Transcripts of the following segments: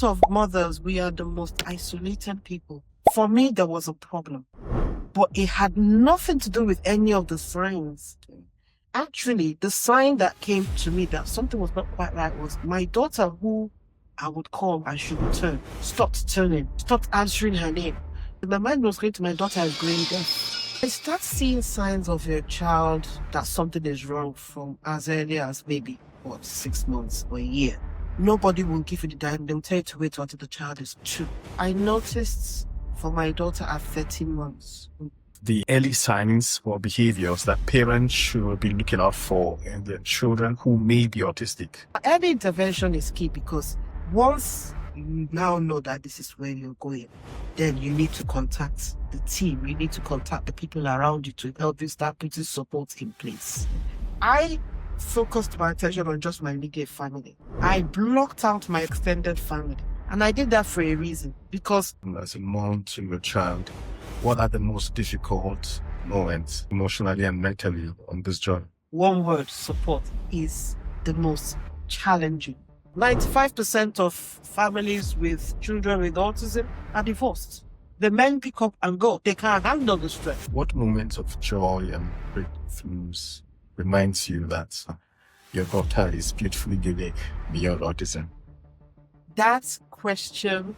lot of mothers, we are the most isolated people. For me, there was a problem, but it had nothing to do with any of the signs. Actually, the sign that came to me that something was not quite right was my daughter, who I would call and she would turn, stopped turning, stopped answering her name. My mind was going to my daughter is going deaf. I start seeing signs of your child that something is wrong from as early as maybe, 6 months or a year. Nobody will give you the diagnosis. They'll tell you to wait until the child is 2. I noticed for my daughter at 13 months. The early signs or behaviors that parents should be looking out for in their children who may be autistic. Early intervention is key because once you now know that this is where you're going, then you need to contact the team. You need to contact the people around you to help you start putting support in place. I focused my attention on just my immediate family. I blocked out my extended family. And I did that for a reason, because as a mom to your child, what are the most difficult moments emotionally and mentally on this journey? One word, support, is the most challenging. 95% of families with children with autism are divorced. The men pick up and go. They can't handle the stress. What moments of joy and breakthroughs reminds you that your daughter is beautifully unique beyond autism? That question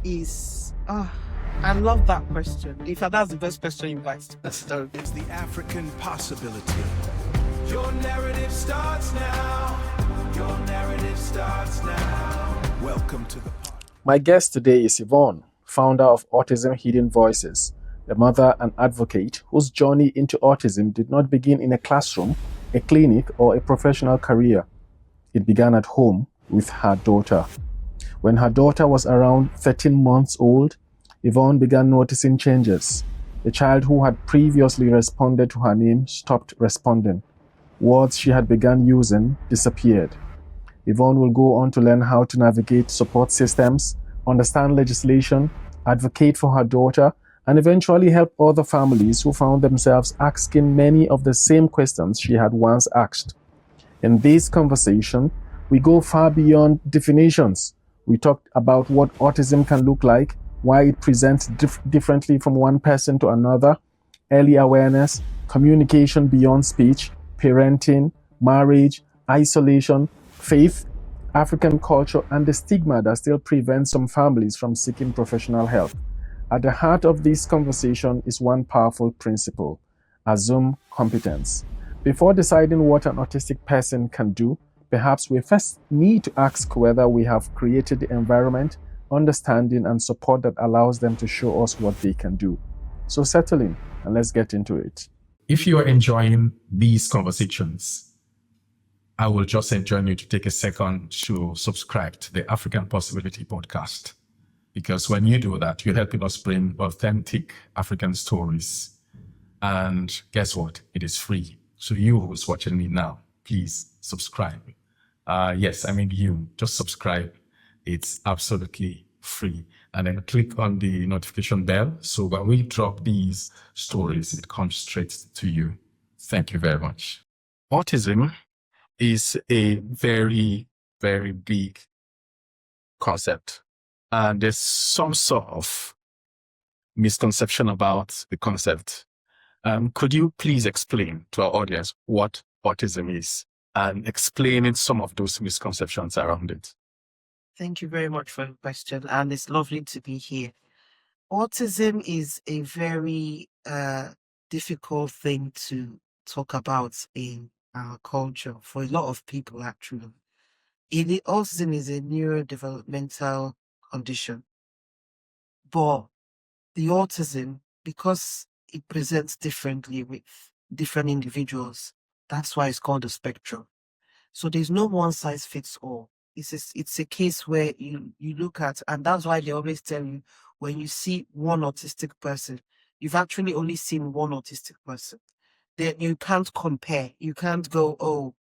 is, I love that question. In fact, that's the best question you've asked. It's the African possibility. Your narrative starts now. Your narrative starts now. Welcome to the pod. My guest today is Yvonne, founder of Autism Hidden Voices, a mother and advocate whose journey into autism did not begin in a classroom, a clinic, or a professional career. It began at home with her daughter. When her daughter was around 13 months old, Yvonne began noticing changes. The child who had previously responded to her name stopped responding. Words she had begun using disappeared. Yvonne will go on to learn how to navigate support systems, understand legislation, advocate for her daughter, and eventually help other families who found themselves asking many of the same questions she had once asked. In this conversation, we go far beyond definitions. We talked about what autism can look like, why it presents differently from one person to another, early awareness, communication beyond speech, parenting, marriage, isolation, faith, African culture, and the stigma that still prevents some families from seeking professional help. At the heart of this conversation is one powerful principle: assume competence. Before deciding what an autistic person can do, perhaps we first need to ask whether we have created the environment, understanding, and support that allows them to show us what they can do. So settle in and let's get into it. If you are enjoying these conversations, I will just enjoin you to take a second to subscribe to the African Possibility podcast. Because when you do that, you're helping us bring authentic African stories. And guess what? It is free. So you who's watching me now, please subscribe. Yes, I mean you. Just subscribe. It's absolutely free. And then click on the notification bell. So when we drop these stories, it comes straight to you. Thank you very much. Autism is a very, very big concept. And there's some sort of misconception about the concept. Could you please explain to our audience what autism is and explaining some of those misconceptions around it? Thank you very much for the question, and it's lovely to be here. Autism is a very difficult thing to talk about in our culture for a lot of people, actually. Autism is a neurodevelopmental condition, but the autism, because it presents differently with different individuals, that's why it's called a spectrum. So there's no one size fits all. It's a case where you look at, and that's why they always tell you, when you see one autistic person, you've actually only seen one autistic person. Then you can't compare. You can't go, oh,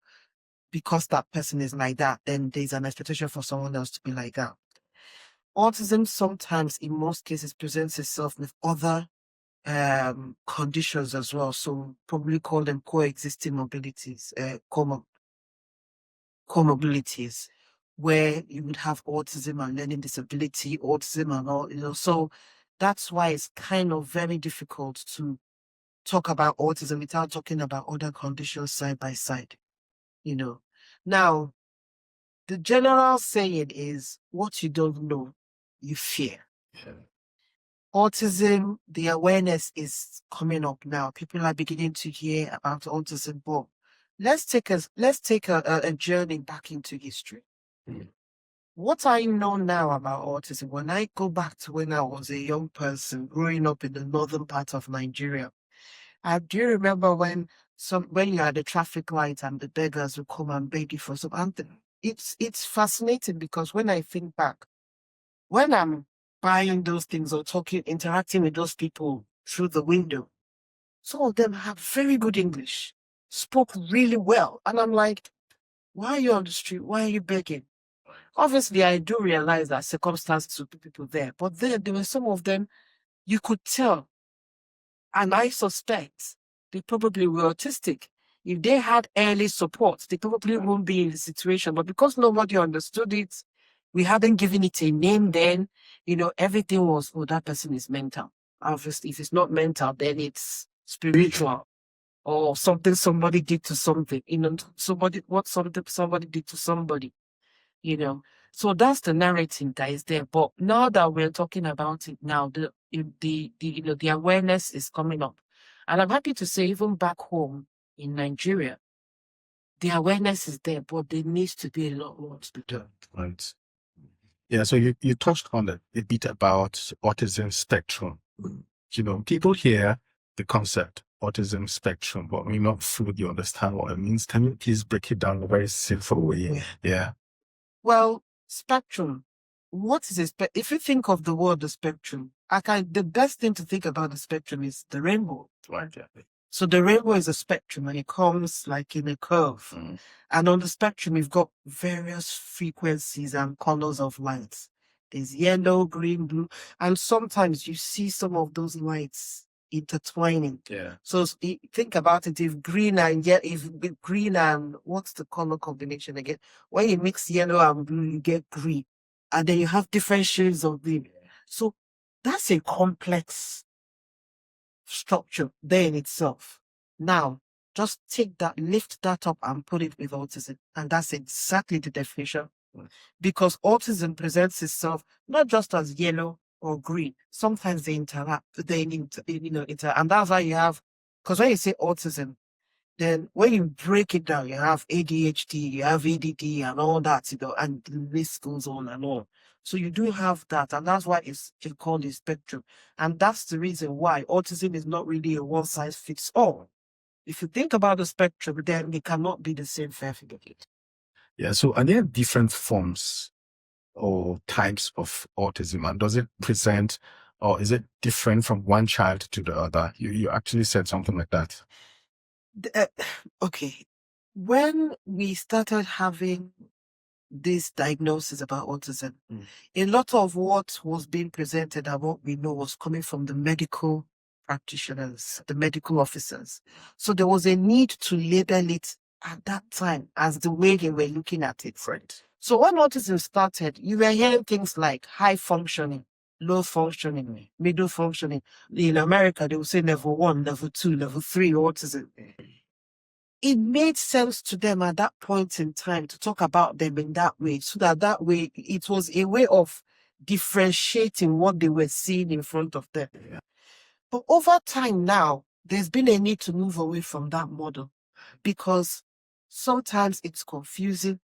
because that person is like that, then there's an expectation for someone else to be like that. Autism sometimes, in most cases, presents itself with other conditions as well. So probably call them coexisting mobilities, comorbidities, where you would have autism and learning disability, autism and all, so that's why it's kind of very difficult to talk about autism without talking about other conditions side by side, Now, the general saying is, what you don't know, you fear. Yeah. Autism, the awareness is coming up now. People are beginning to hear about autism, but let's take a journey back into history. What I know now about autism, when I go back to when I was a young person growing up in the northern part of Nigeria, I do remember when you're at the traffic light and the beggars will come and beg you for something. It's fascinating because when I think back, when I'm buying those things or interacting with those people through the window, some of them have very good English, spoke really well. And I'm like, why are you on the street? Why are you begging? Obviously, I do realize that circumstances will put people there, but there were some of them you could tell, and I suspect they probably were autistic. If they had early support, they probably won't be in the situation. But because nobody understood it, we hadn't given it a name then, everything was, oh, that person is mental. Obviously, if it's not mental, then it's spiritual or something somebody did to something, somebody did to somebody, So that's the narrative that is there. But now that we're talking about it now, the awareness is coming up. And I'm happy to say, even back home in Nigeria, the awareness is there, but there needs to be a lot more to be done. Right. Yeah, so you touched on it a bit about autism spectrum. People hear the concept autism spectrum, but may not fully understand what it means. Can you please break it down in a very simple way? Yeah. Well, spectrum. What is a if you think of the word the spectrum, the best thing to think about the spectrum is the rainbow. Right. So the rainbow is a spectrum and it comes like in a curve. And on the spectrum, you've got various frequencies and colors of lights. There's yellow, green, blue, and sometimes you see some of those lights intertwining. Yeah. So think about it. If green and what's the color combination again? When you mix yellow and blue, you get green. And then you have different shades of green. So that's a complex structure there in itself. Now, just lift that up and put it with autism. And that's exactly the definition. Because autism presents itself not just as yellow or green. Sometimes they interact, and that's why you have, because when you say autism, then when you break it down, you have ADHD, you have ADD and all that, and the list goes on and on. So you do have that, and that's why it's called a spectrum. And that's the reason why autism is not really a one-size-fits-all. If you think about the spectrum, then it cannot be the same for everybody. Yeah, so are there different forms or types of autism, and does it present, or is it different from one child to the other? You actually said something like that. Okay. When we started having this diagnosis about autism, a lot of what was being presented and what we know was coming from the medical practitioners, the medical officers. So there was a need to label it at that time as the way they were looking at it. Right. So when autism started, you were hearing things like high functioning, low functioning, middle functioning. In America, they would say level 1, level 2, level 3 autism. It made sense to them at that point in time to talk about them in that way, so that way it was a way of differentiating what they were seeing in front of them. Yeah. But over time now, there's been a need to move away from that model because sometimes it's confusing.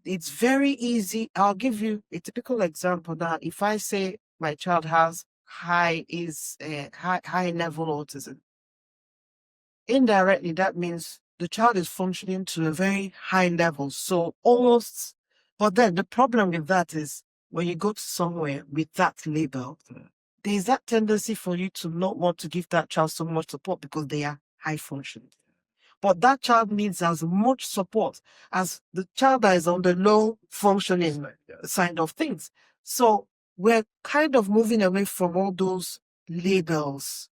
It's very easy. I'll give you a typical example now. If I say my child has high level autism, indirectly that means the child is functioning to a very high level. So almost, but then the problem with that is when you go to somewhere with that label, there's that tendency for you to not want to give that child so much support because they are high functioning. But that child needs as much support as the child that is on the low functioning side of things. So we're kind of moving away from all those labels,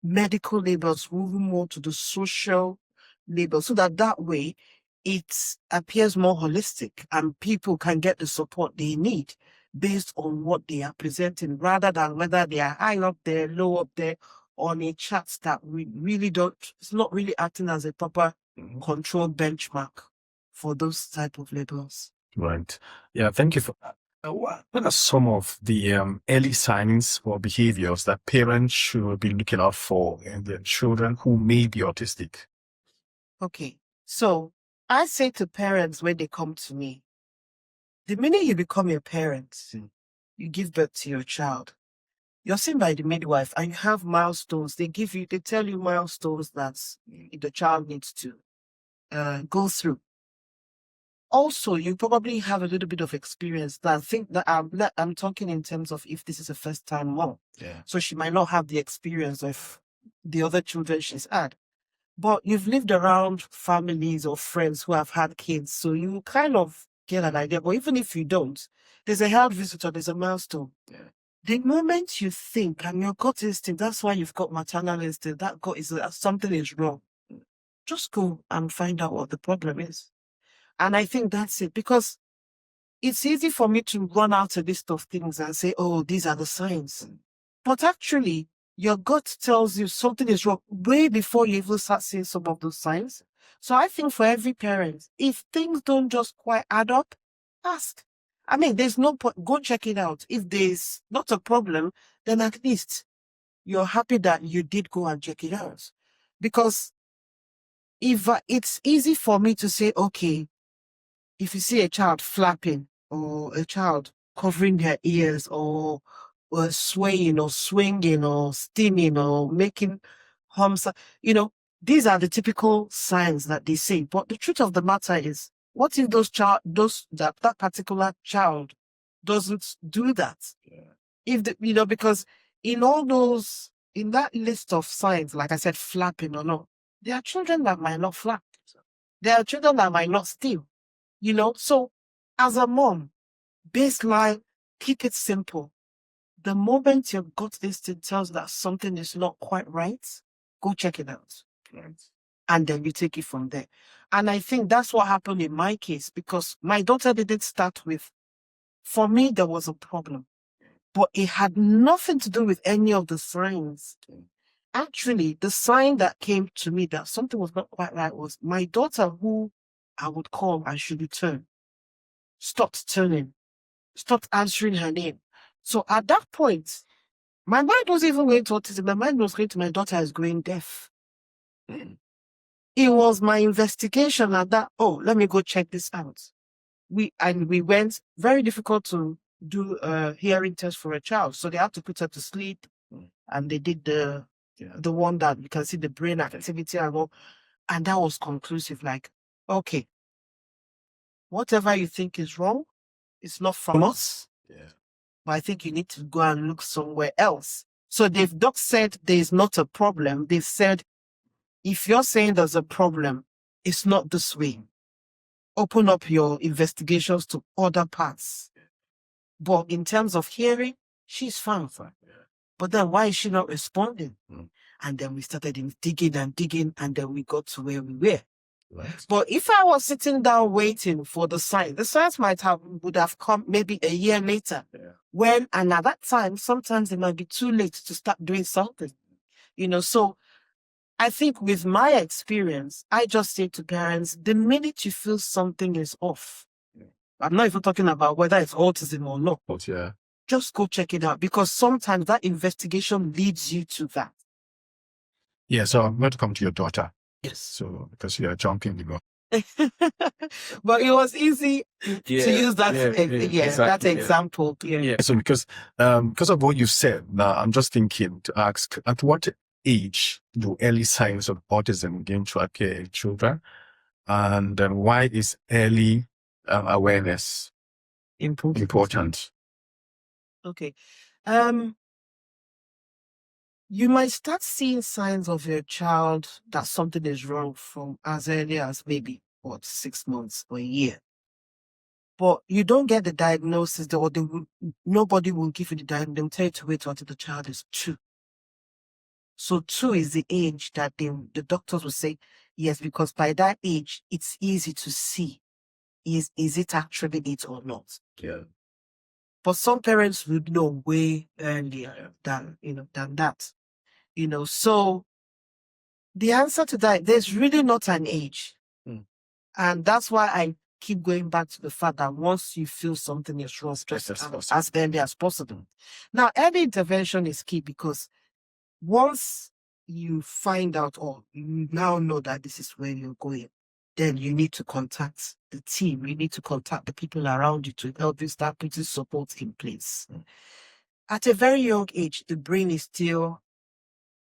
medical labels, moving more to the social labels, so that way it appears more holistic and people can get the support they need based on what they are presenting rather than whether they are high up there, low up there on a chart that we really don't, it's not really acting as a proper control benchmark for those type of labels. Right. Yeah, thank you for that. What are some of the early signs or behaviors that parents should be looking out for in their children who may be autistic? Okay, so I say to parents when they come to me, the minute you become a parent, you give birth to your child, you're seen by the midwife and you have milestones. They tell you milestones that the child needs to go through. Also, you probably have a little bit of experience that I think that I'm talking in terms of if this is a first time mom. Yeah. So she might not have the experience of the other children she's had. But you've lived around families or friends who have had kids. So you kind of get an idea. But even if you don't, there's a health visitor, there's a milestone. Yeah. The moment you think, and your gut instinct, that's why you've got maternal instinct, that gut is something is wrong. Just go and find out what the problem is. And I think that's it, because it's easy for me to run out a list of things and say, oh, these are the signs. But actually, your gut tells you something is wrong way before you even start seeing some of those signs. So I think for every parent, if things don't just quite add up, ask. I mean, there's no point. Go check it out. If there's not a problem, then at least you're happy that you did go and check it out. Because if it's easy for me to say, okay, if you see a child flapping or a child covering their ears or swaying or swinging or steaming or making hums, these are the typical signs that they say. But the truth of the matter is, what if that particular child doesn't do that? Yeah. Because in that list of signs, like I said, flapping or not, there are children that might not flap. There are children that might not steal. So as a mom, baseline, keep it simple. The moment your gut instinct tells that something is not quite right, go check it out. Right. And then you take it from there. And I think that's what happened in my case, because my daughter didn't start with, for me, there was a problem, but it had nothing to do with any of the signs. Actually, the sign that came to me that something was not quite right was my daughter, who I would call and she would turn, stopped turning, stopped answering her name. So at that point, my mind wasn't even going to autism. My mind was going to my daughter is going deaf. It was my investigation at that, let me go check this out. We went, very difficult to do a hearing test for a child. So they had to put her to sleep, and they did the one that you can see the brain activity and all. And that was conclusive, like, okay, whatever you think is wrong, it's not from us. Yeah. But I think you need to go and look somewhere else. So they've not said there's not a problem. They've said, if you're saying there's a problem, it's not this way. Open up your investigations to other parts. But in terms of hearing, she's fine. Yeah. But then why is she not responding? And then we started digging, and then we got to where we were. Right. But if I was sitting down waiting for the signs would have come maybe a year later. Yeah. And at that time, sometimes it might be too late to start doing something. So I think with my experience, I just say to parents, the minute you feel something is off, I'm not even talking about whether it's autism or not. But yeah. Just go check it out, because sometimes that investigation leads you to that. Yeah, so I'm going to come to your daughter. Yes. So, because you're jumping the gun. But it was easy to use that that example. Yeah. So because of what you said, now I'm just thinking to ask, at what age do early signs of autism begin to appear in children? And why is early awareness important? Okay. You might start seeing signs of your child that something is wrong from as early as maybe 6 months or a year. But you don't get the diagnosis, nobody will give you the diagnosis. They'll tell you to wait until the child is 2. So 2 is the age that the doctors will say, yes, because by that age, it's easy to see, is it actually it or not? Yeah. But some parents would know way earlier than that. So the answer to that, there's really not an age. Mm. And that's why I keep going back to the fact that once you feel something is wrong, just as early as possible. Now, early intervention is key because once you find out or you now know that this is where you're going, then you need to contact the team. You need to contact the people around you to help you start putting support in place. At a very young age, the brain is still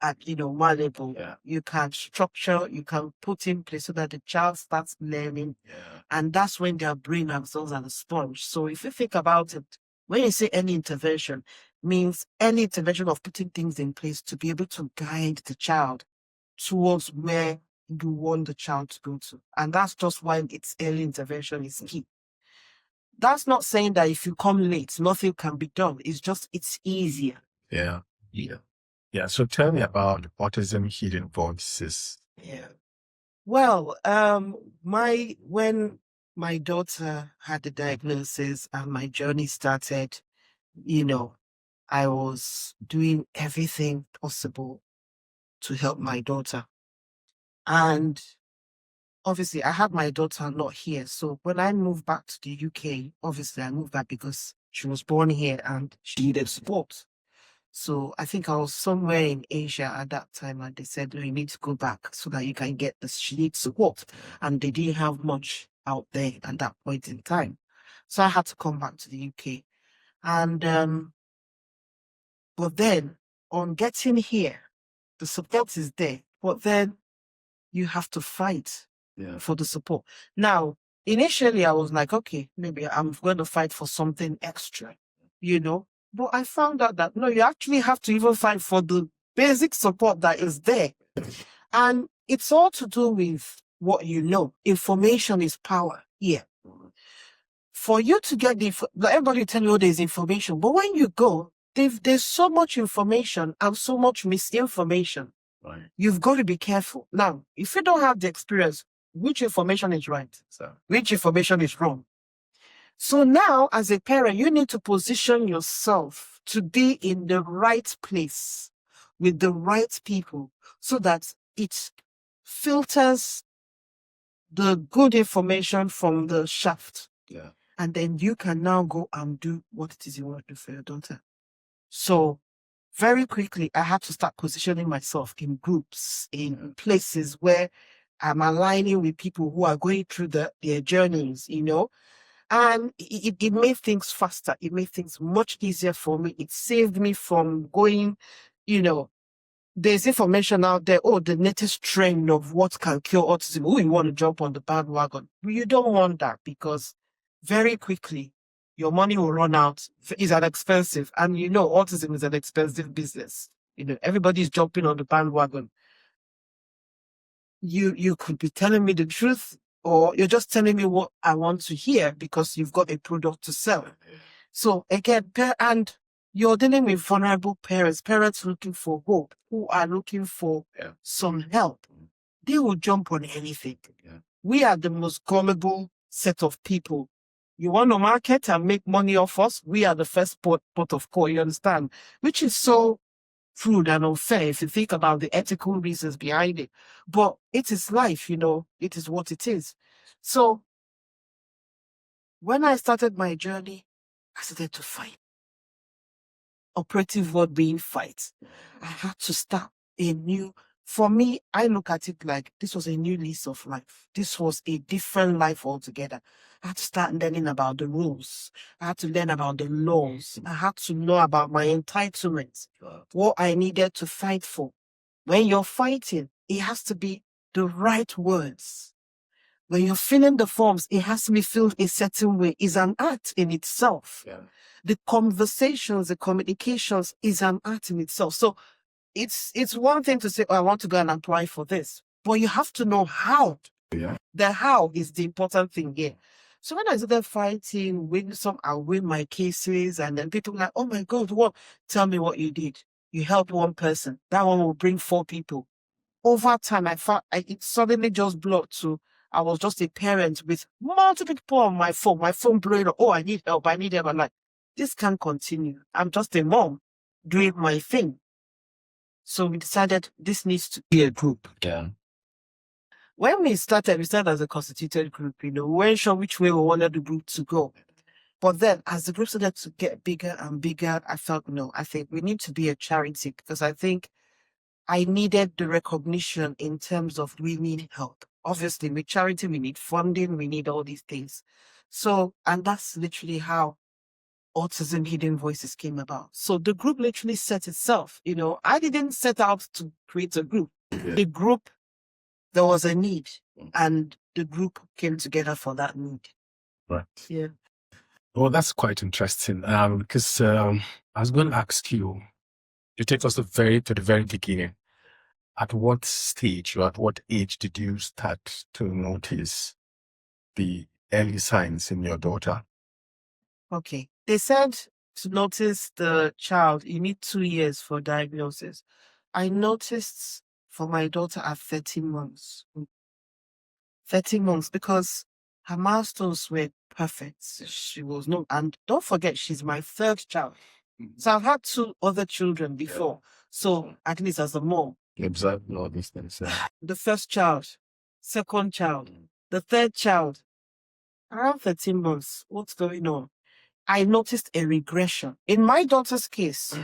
malleable. Yeah. You can structure, you can put in place so that the child starts learning. Yeah. And that's when their brain absorbs as a sponge. So if you think about it, when you say early intervention, means early intervention of putting things in place to be able to guide the child towards where you want the child to go to. And that's just why it's early intervention is key. That's not saying that if you come late, nothing can be done. It's just, it's easier. Yeah. Yeah. Yeah. So tell me about Autism Hidden Voices. Yeah. Well, when my daughter had the diagnosis and my journey started, I was doing everything possible to help my daughter. And obviously, I had my daughter not here. So when I moved back to the UK, obviously I moved back because she was born here and she needed support. So I think I was somewhere in Asia at that time, and they said, "No, you need to go back so that you can get this. She needs support." And they didn't have much out there at that point in time. So I had to come back to the UK. And but then on getting here, the support is there. But then you have to fight for the support. Now, initially I was like, okay, maybe I'm going to fight for something extra, But I found out that no, you actually have to even fight for the basic support that is there. And it's all to do with what you know. Information is power here. For you to get everybody tell you there's information, but when you go, there's so much information and so much misinformation. Right. You've got to be careful. Now, if you don't have the experience, which information is right? Which information is wrong? So now, as a parent, you need to position yourself to be in the right place with the right people so that it filters the good information from the shaft. Yeah. And then you can now go and do what it is you want to do for your daughter. So very quickly, I had to start positioning myself in groups, in places where I'm aligning with people who are going through their journeys, and it made things faster. It made things much easier for me. It saved me from going, there's information out there, the latest trend of what can cure autism. Oh, you want to jump on the bandwagon. You don't want that because very quickly, your money will run out. It's an expensive. And autism is an expensive business. Everybody's jumping on the bandwagon. You could be telling me the truth, or you're just telling me what I want to hear because you've got a product to sell. So again, and you're dealing with vulnerable parents looking for hope, who are looking for some help. They will jump on anything. Yeah. We are the most gullible set of people. You want to market and make money off us? We are the first port of call, you understand? Which is so crude and unfair if you think about the ethical reasons behind it. But it is life, it is what it is. So when I started my journey, I started to fight. Operative word being fight. I had to start for me, I look at it like this was a new lease of life. This was a different life altogether. I had to start learning about the rules. I had to learn about the laws. I had to know about my entitlements, what I needed to fight for. When you're fighting, it has to be the right words. When you're filling the forms, it has to be filled a certain way. It's an art in itself. Yeah. The conversations, the communications is an art in itself. So it's one thing to say, I want to go and apply for this, but you have to know how. Yeah. The how is the important thing here. So when I started fighting, I win my cases, and then people were like, oh my God, tell me what you did. You help one person, that one will bring 4 people. Over time, I found it suddenly just blew up to I was just a parent with multiple people on my phone blowing up. Oh, I need help. I'm like, this can't continue. I'm just a mom doing my thing. So we decided this needs to be a group. Yeah. When we started as a constituted group, we weren't sure which way we wanted the group to go. But then as the group started to get bigger and bigger, I felt, no, I think we need to be a charity, because I think I needed the recognition in terms of we need help. Obviously, with charity, we need funding, we need all these things. So, and that's literally how Autism Hidden Voices came about. So the group literally set itself. I didn't set out to create a group. The group, there was a need, and the group came together for that need. Right. Yeah. Well, that's quite interesting. Because I was going to ask you to take us to the very beginning. At what stage or at what age did you start to notice the early signs in your daughter? Okay. They said to notice the child, you need 2 years for diagnosis. I noticed for my daughter at 13 months. 13 months, because her milestones were perfect. She was and don't forget, she's my 3rd child. So I've had 2 other children before. So at least as a mom. You observe all these things. The 1st child, 2nd child, the 3rd child. Around 13 months, what's going on? I noticed a regression. In my daughter's case,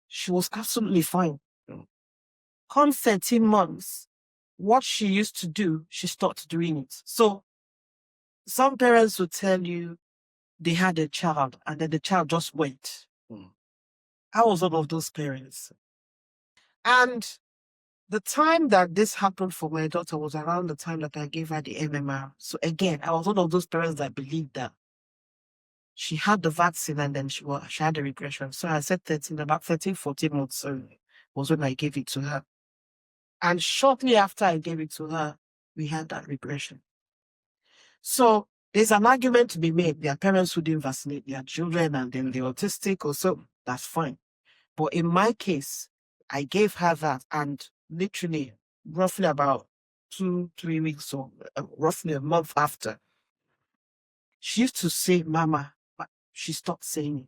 she was absolutely fine. Come 13 months, what she used to do, she stopped doing it. So some parents would tell you they had a child and then the child just went. I was one of those parents. And the time that this happened for my daughter was around the time that I gave her the MMR. So again, I was one of those parents that believed that she had the vaccine and then she had a regression. So I said 13, about 13, 14 months was when I gave it to her. And shortly after I gave it to her, we had that regression. So there's an argument to be made. There are parents who didn't vaccinate their children and then they're autistic or so. That's fine. But in my case, I gave her that, and literally roughly about 2-3 weeks or roughly a month after, she used to say, Mama, but she stopped saying it.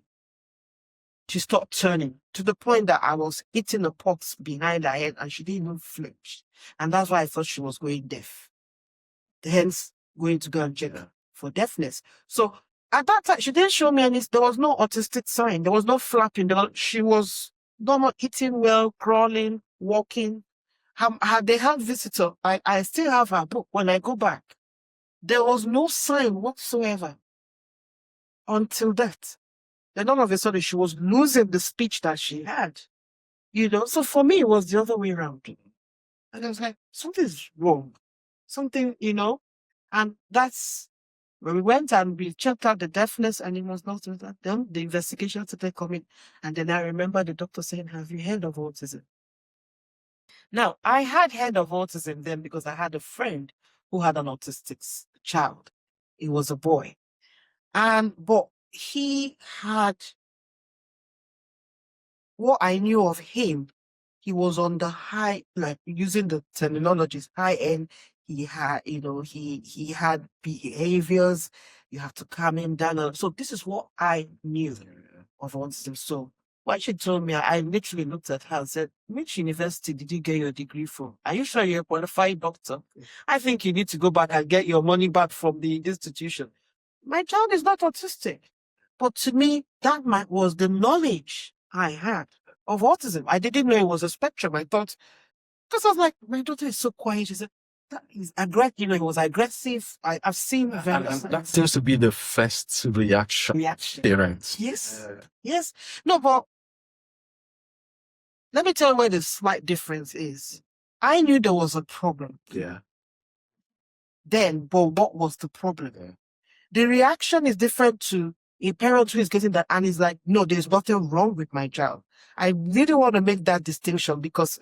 She stopped turning to the point that I was hitting the pots behind her head and she didn't even flinch. And that's why I thought she was going deaf. Hence, going to go and check for deafness. So at that time, she didn't show me any, there was no autistic sign. There was no flapping. She was normal, eating well, crawling, walking. They had visitor. I still have her book. When I go back, there was no sign whatsoever until that. Then all of a sudden, she was losing the speech that she had. So for me, it was the other way around. And I was like, something's wrong. Something, and that's when we went and we checked out the deafness and it was not that. Then the investigation started coming. And then I remember the doctor saying, have you heard of autism? Now, I had heard of autism then because I had a friend who had an autistic child. He was a boy. But he had, what I knew of him, he was on the high, like using the terminologies, high end. He had, he had behaviors. You have to calm him down. So this is what I knew of autism. So when she told me, I literally looked at her and said, which university did you get your degree from? Are you sure you're a qualified doctor? I think you need to go back and get your money back from the institution. My child is not autistic. But to me, that was the knowledge I had of autism. I didn't know it was a spectrum. I thought, because I was like, my daughter is so quiet. She said, that is aggressive. It was aggressive. I've seen very. And that seems to be the first reaction. Parents. Yes. Yes. No, but let me tell you where the slight difference is. I knew there was a problem. Yeah. Then, but what was the problem? Yeah. The reaction is different to a parent who is getting that and is like, no, there's nothing wrong with my child. I really want to make that distinction because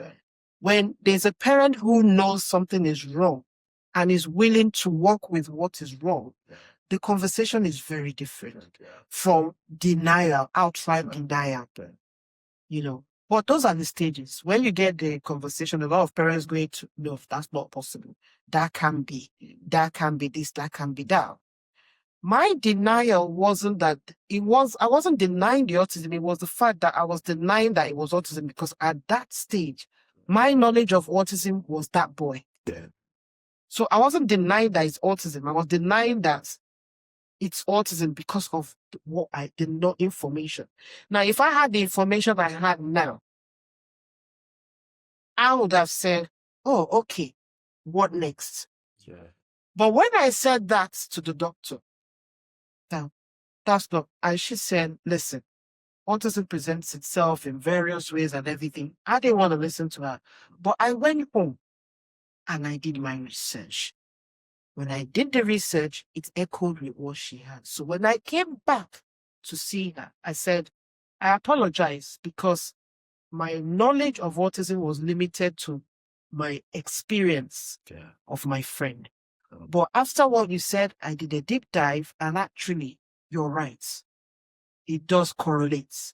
when there's a parent who knows something is wrong and is willing to work with what is wrong, the conversation is very different from denial, outright denial. But those are the stages. When you get the conversation, a lot of parents going to, no, that's not possible. That can be this, that can be that. My denial wasn't that I wasn't denying the autism. It was the fact that I was denying that it was autism, because at that stage, my knowledge of autism was that boy. Yeah. So I wasn't denying that it's autism. I was denying that it's autism because of what I did not information. Now, if I had the information I had now, I would have said, oh, okay, what next? Yeah. But when I said that to the doctor, that's not, and she said, listen, autism presents itself in various ways and everything. I didn't want to listen to her, but I went home and I did my research. When I did the research, it echoed with what she had. So when I came back to see her, I said, I apologize because my knowledge of autism was limited to my experience of my friend. But after what you said, I did a deep dive, and actually, you're right. It does correlate.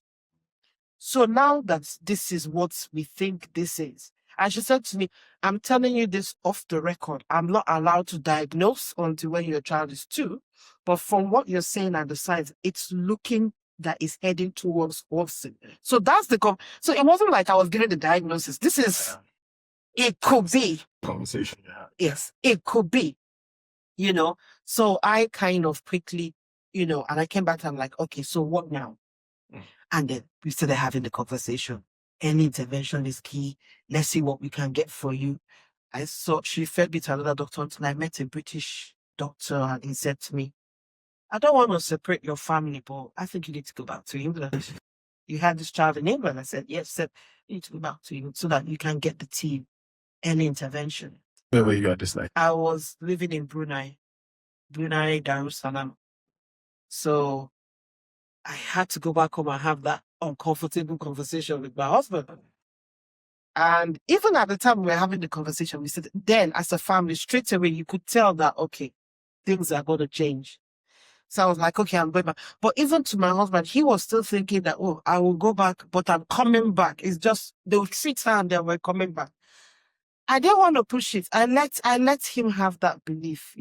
So now that this is what we think this is, and she said to me, I'm telling you this off the record. I'm not allowed to diagnose until when your child is 2. But from what you're saying at the signs, it's looking that is heading towards autism. So that's so it wasn't like I was getting the diagnosis. This is, it could be. Conversation you had. Yes, it could be. So I kind of quickly, and I came back and I'm like, okay, so what now? And then we started having the conversation. Any intervention is key. Let's see what we can get for you. She referred me to another doctor until I met a British doctor, and he said to me, I don't want to separate your family, but I think you need to go back to England. You had this child in England. I said, yes, said you need to go back to England so that you can get the team early intervention. Where were you at this night? I was living in Brunei, Darussalam. So I had to go back home and have that uncomfortable conversation with my husband. And even at the time we were having the conversation, we said, then as a family, straight away, you could tell that, okay, things are going to change. So I was like, okay, I'm going back. But even to my husband, he was still thinking that, oh, I will go back, but I'm coming back. It's just, they will treat her and then we're coming back. I didn't want to push it. I let him have that belief,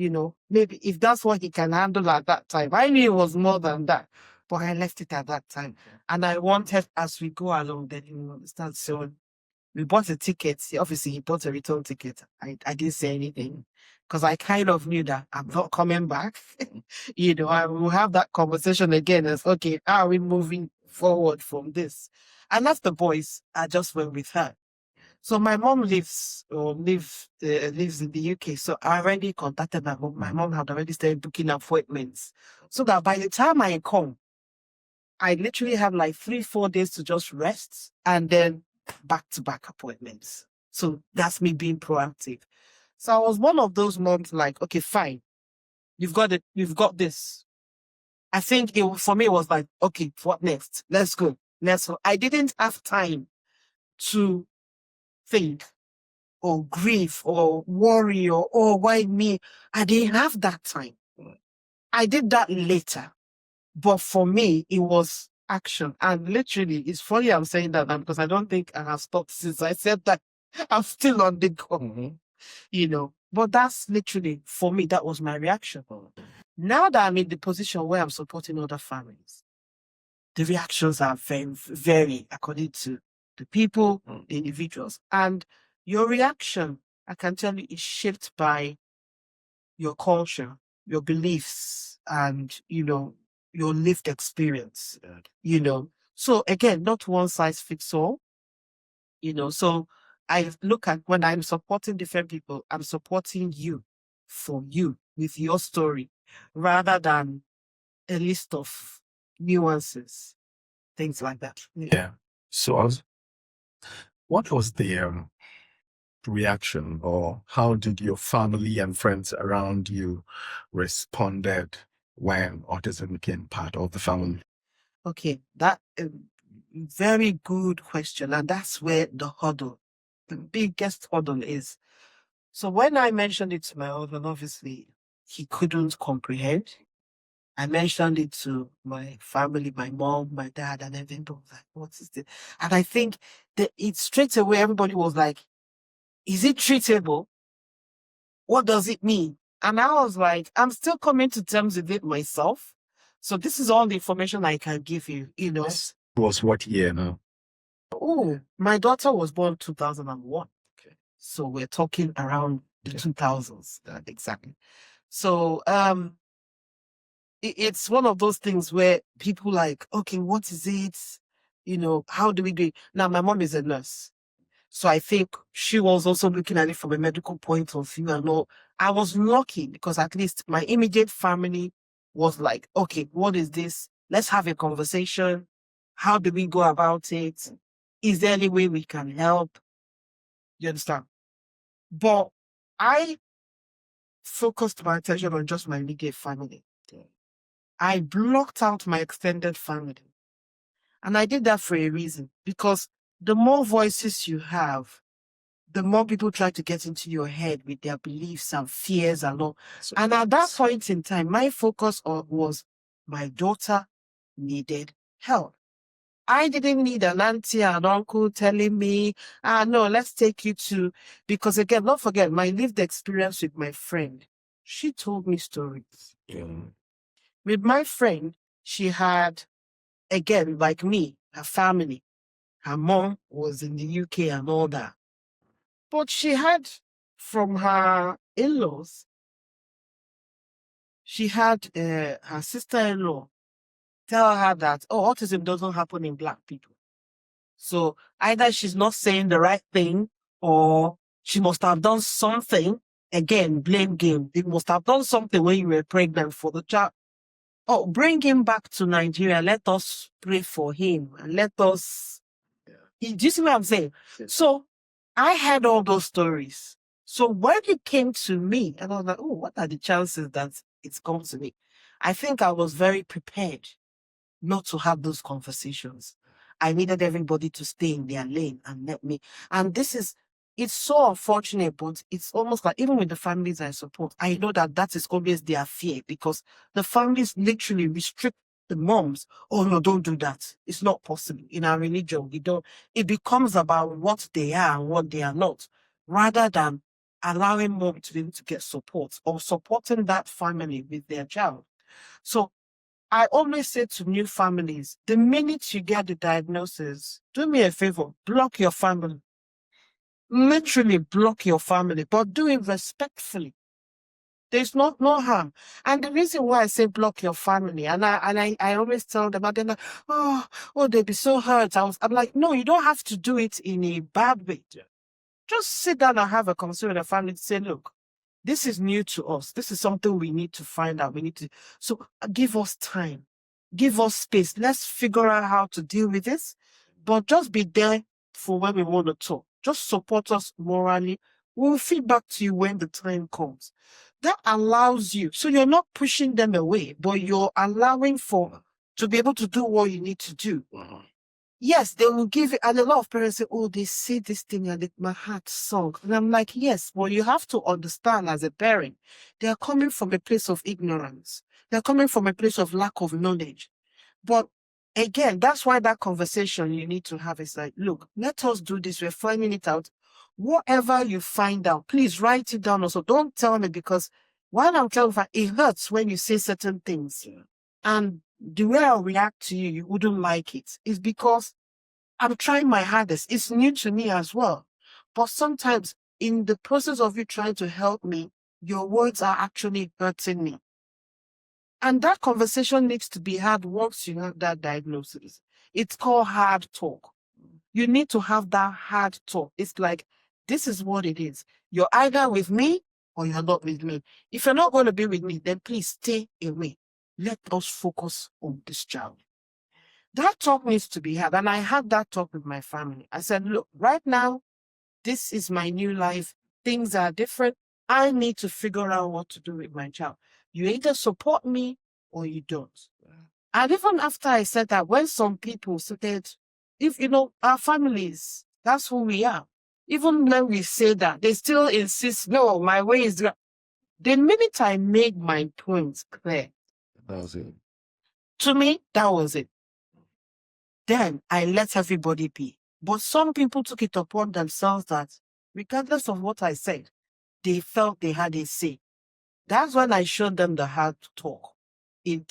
maybe if that's what he can handle at that time. I knew it was more than that, but I left it at that time. And I wanted, as we go along, then he will understand. So we bought a ticket. Obviously, he bought a return ticket. I didn't say anything because I kind of knew that I'm not coming back. I will have that conversation again as, okay, how are we moving forward from this? And that's the boys. I just went with her. So my mom lives in the UK. So I already contacted my mom. My mom had already started booking appointments. So that by the time I come, I literally have like 3-4 days to just rest and then back-to-back appointments. So that's me being proactive. So I was one of those moms like, okay, fine. You've got it. You've got this. I think for me, it was like, okay, what next? Let's go. I didn't have time to think or grieve or worry or, oh, why me? I didn't have that time. I did that later. But for me, it was action. And literally, it's funny I'm saying that now because I don't think I have stopped since I said that. I'm still on the go, But that's literally, for me, that was my reaction. Now that I'm in the position where I'm supporting other families, the reactions are very, very according to the people, the individuals. And your reaction, I can tell you, is shaped by your culture, your beliefs, and, your lived experience, So again, not one size fits all, So I look at when I'm supporting different people, I'm supporting you for you with your story rather than a list of nuances, things like that. Yeah. So what was the reaction, or how did your family and friends around you responded when autism became part of the family? Okay, that very good question, and that's where the biggest hurdle is. So when I mentioned it to my husband, obviously he couldn't comprehend, I mentioned it to my family, my mom, my dad, and everybody was like, what is this? And I think that it straight away, everybody was like, is it treatable? What does it mean? And I was like, I'm still coming to terms with it myself. So this is all the information I can give you, you know. This was what year now? Oh, my daughter was born 2001. Okay. So we're talking around the Okay. 2000s, exactly. So it's one of those things where people like, okay, what is it? You know, how do we do it? Now, my mom is a nurse. So I think she was also looking at it from a medical point of view and all. I was lucky because at least my immediate family was like, okay, what is this? Let's have a conversation. How do we go about it? Is there any way we can help? You understand? But I focused my attention on just my immediate family. I blocked out my extended family. And I did that for a reason, because the more voices you have, the more people try to get into your head with their beliefs and fears and all. And at that point in time, my focus was my daughter needed help. I didn't need an auntie and uncle telling me, no, let's take you to, because again, don't forget my lived experience with my friend. She told me stories. With my friend, she had, again, like me, her family. Her mom was in the UK and all that. But she had, from her in-laws, she had her sister-in-law tell her that, oh, autism doesn't happen in Black people. So either she's not saying the right thing or she must have done something. Again, blame game. They must have done something when you were pregnant for the child. Oh, bring him back to Nigeria. Let us pray for him and let us. Do you see what I'm saying? So I had all those stories. So when it came to me, and I was like, oh, what are the chances that it's come to me? I think I was very prepared not to have those conversations. I needed everybody to stay in their lane and let me. And it's so unfortunate, but it's almost like, even with the families I support, I know that is always their fear, because the families literally restrict the moms. Oh no, don't do that. It's not possible. In our religion, it becomes about what they are and what they are not, rather than allowing mom to be able to get support or supporting that family with their child. So I always say to new families, the minute you get the diagnosis, do me a favor, block your family. Literally block your family, but do it respectfully. There's no harm. And the reason why I say block your family, and I always tell them, and they're like, oh, they'll be so hurt. I'm like, no, you don't have to do it in a bad way. Just sit down and have a conversation with the family to say, look, this is new to us. This is something we need to find out. So give us time. Give us space. Let's figure out how to deal with this. But just be there for when we want to talk. Just support us morally. We'll feed back to you when the time comes. That allows you. So you're not pushing them away, but you're allowing to be able to do what you need to do. Yes, they will give it. And a lot of parents say, oh, they say this thing and my heart sunk. And I'm like, yes, well, you have to understand as a parent, they're coming from a place of ignorance. They're coming from a place of lack of knowledge. But again, that's why that conversation you need to have is like, look, let us do this. We're finding it out. Whatever you find out, please write it down also. Don't tell me, because while I'm telling you, it hurts when you say certain things. Yeah. And the way I'll react to you, you wouldn't like it. It's because I'm trying my hardest. It's new to me as well. But sometimes in the process of you trying to help me, your words are actually hurting me. And that conversation needs to be had once you have that diagnosis. It's called hard talk. You need to have that hard talk. It's like, this is what it is. You're either with me or you're not with me. If you're not going to be with me, then please stay away. Let us focus on this child. That talk needs to be had. And I had that talk with my family. I said, look, right now, this is my new life. Things are different. I need to figure out what to do with my child. You either support me or you don't. And even after I said that, when some people said, our families, that's who we are. Even when we say that, they still insist, no, my way is right. The minute I made my points clear, That was it. To me, that was it. Then I let everybody be. But some people took it upon themselves that, regardless of what I said, they felt they had a say. That's when I showed them the hard talk.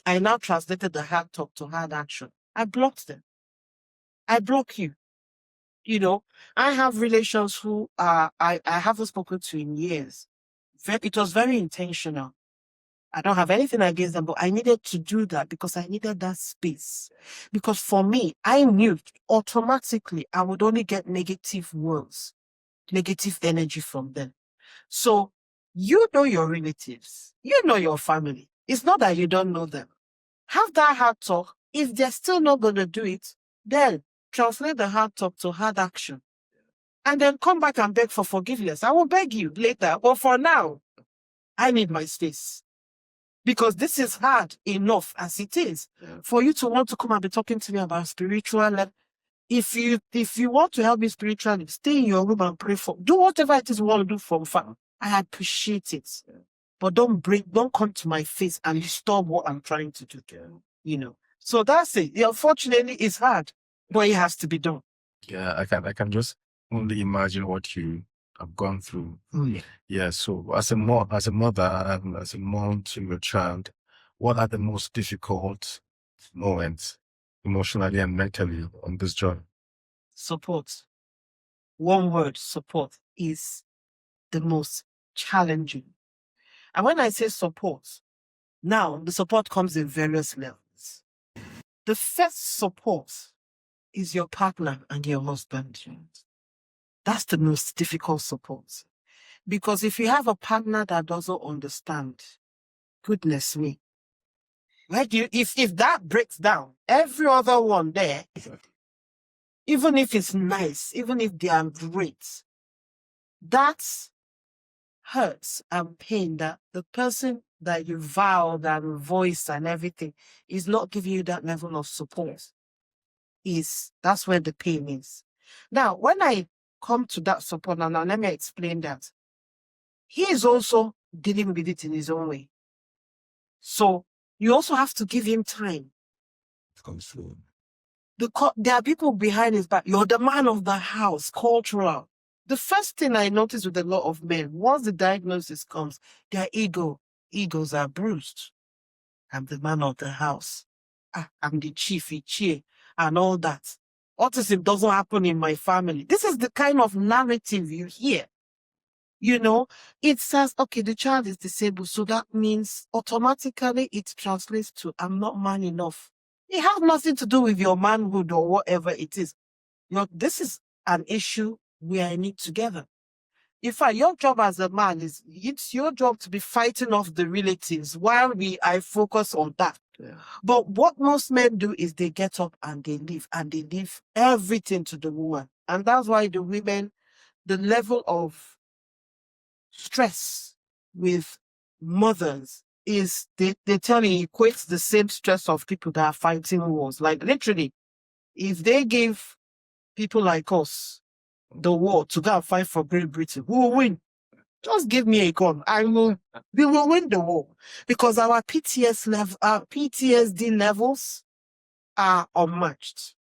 I now translated the hard talk to hard action. I blocked them. I block you. You know, I have relations who I haven't spoken to in years. It was very intentional. I don't have anything against them, but I needed to do that because I needed that space. Because for me, I knew automatically I would only get negative words, negative energy from them. So you know your relatives, you know your family. It's not that you don't know them. Have that hard talk. If they're still not going to do it, then translate the hard talk to hard action. And then come back and beg for forgiveness. I will beg you later. But for now, I need my space. Because this is hard enough as it is. For you to want to come and be talking to me about spiritual life. If you want to help me spiritually, stay in your room and pray do whatever it is you want to do from far. I appreciate it. But don't come to my face and disturb what I'm trying to do. You know. So that's it. Unfortunately, it's hard, but it has to be done. Yeah, I can just only imagine what you have gone through. Yeah. So as a mother, and as a mom to your child, what are the most difficult moments, emotionally and mentally, on this journey? Support. One word, support, is the most challenging. And when I say support, now the support comes in various levels. The first support is your partner and your husband. That's the most difficult support. Because if you have a partner that doesn't understand, goodness me, if that breaks down, every other one there, even if it's nice, even if they are great, that hurts and pain that the person that you vowed and voiced and everything is not giving you that level of support. That's where the pain is. Now, when I come to that support, now let me explain that. He is also dealing with it in his own way. So you also have to give him time. It comes through. There are people behind his back. You're the man of the house, cultural. The first thing I notice with a lot of men, once the diagnosis comes, their egos are bruised. I'm the man of the house. I'm the chief, and all that. Autism doesn't happen in my family. This is the kind of narrative you hear. You know, it says, okay, the child is disabled, so that means automatically it translates to, I'm not man enough. It has nothing to do with your manhood or whatever it is. This is an issue we are in it together. In fact, your job as a man it's your job to be fighting off the relatives while I focus on that. Yeah. But what most men do is they get up and they leave everything to the woman. And that's why the women, the level of stress with mothers is, they tell you, equates the same stress of people that are fighting wars. Like literally, if they give people like us the war to go and fight for Great Britain, who will win? Just give me a gun. We will win the war. Because our PTSD levels are unmatched.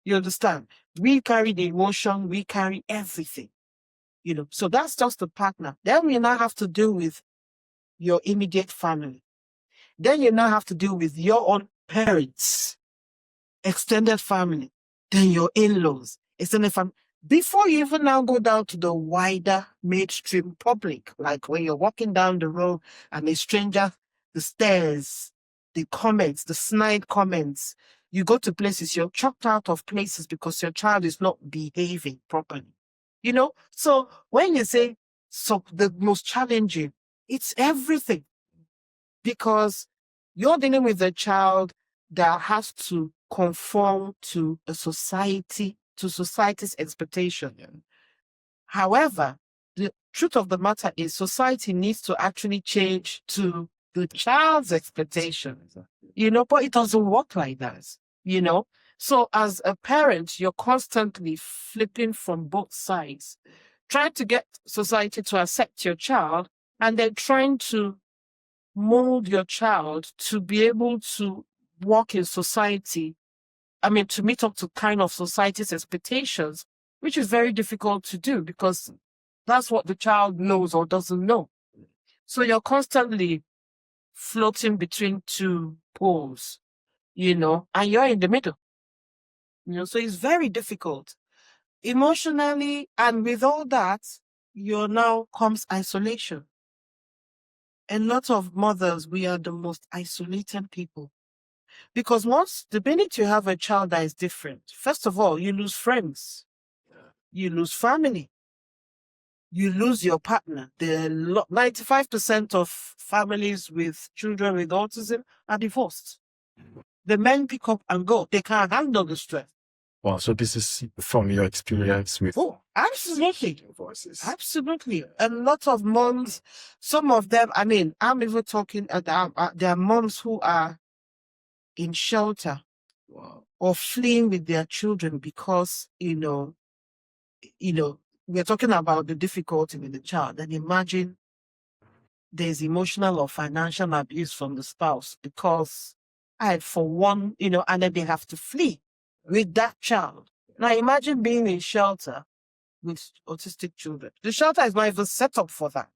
You understand? We carry the emotion, we carry everything. You know, so that's just the partner. Then you now have to deal with your immediate family. Then you now have to deal with your own parents, extended family, then your in-laws, extended family. Before you even now go down to the wider mainstream public, like when you're walking down the road and a stranger, the stares, the comments, the snide comments, you go to places, you're chucked out of places because your child is not behaving properly. You know, so when you say the most challenging, it's everything. Because you're dealing with a child that has to conform to a society, to society's expectation. However, the truth of the matter is society needs to actually change to the child's expectations. You know, but it doesn't work like that, you know. So as a parent, you're constantly flipping from both sides, trying to get society to accept your child and then trying to mold your child to be able to work in society. I mean, to meet up to kind of society's expectations, which is very difficult to do because that's what the child knows or doesn't know. So you're constantly floating between two poles, and you're in the middle. So it's very difficult emotionally, and with all that, now comes isolation. A lot of mothers, we are the most isolated people. Because once the minute you have a child that is different, first of all, you lose friends, you lose family, you lose your partner. 95% of families with children with autism are divorced. The men pick up and go. They can't handle the stress. Wow, so this is from your experience with Absolutely. voices. Absolutely. A lot of moms, some of them, I mean, I'm even talking, there are moms who are in shelter or fleeing with their children because, we're talking about the difficulty with the child. And imagine there's emotional or financial abuse from the spouse because and then they have to flee with that child. Now imagine being in shelter with autistic children. The shelter is not even set up for that.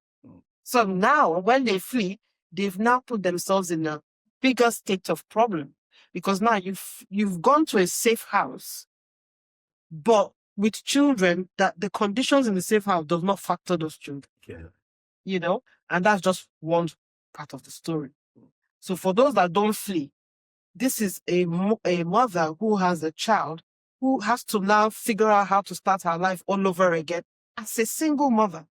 So now when they flee, they've now put themselves in a bigger state of problem because now you've gone to a safe house, but with children that the conditions in the safe house does not factor those children. Yeah. And that's just one part of the story. So for those that don't flee, this is a mother who has a child who has to now figure out how to start her life all over again as a single mother.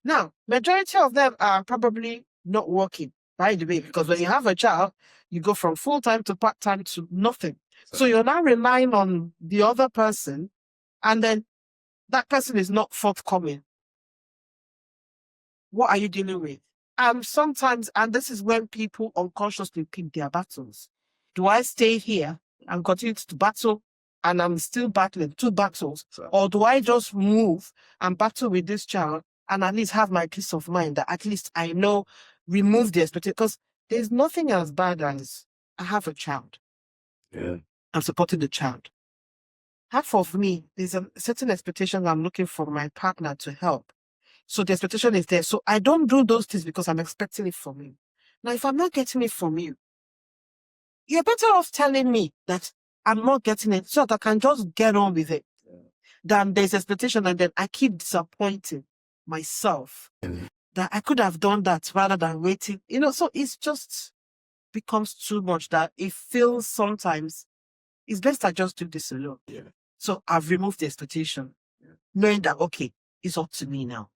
Now, majority of them are probably not working, by the way, because when you have a child, you go from full-time to part-time to nothing. So you're now relying on the other person, and then that person is not forthcoming. What are you dealing with? Sometimes, and this is when people unconsciously pick their battles. Do I stay here and continue to battle and I'm still battling two battles? Or do I just move and battle with this child and at least have my peace of mind that at least I know, remove the expectation? Because there's nothing as bad as I have a child. Yeah. I'm supporting the child. Half of me, there's a certain expectation I'm looking for my partner to help. So the expectation is there. So I don't do those things because I'm expecting it from you. Now, if I'm not getting it from you, you're better off telling me that I'm not getting it so that I can just get on with it. Than there's expectation and then I keep disappointing myself that I could have done that rather than waiting. So it's just becomes too much that it feels sometimes it's best I just do this alone. Yeah. So I've removed the expectation, knowing that, okay, it's up to me now.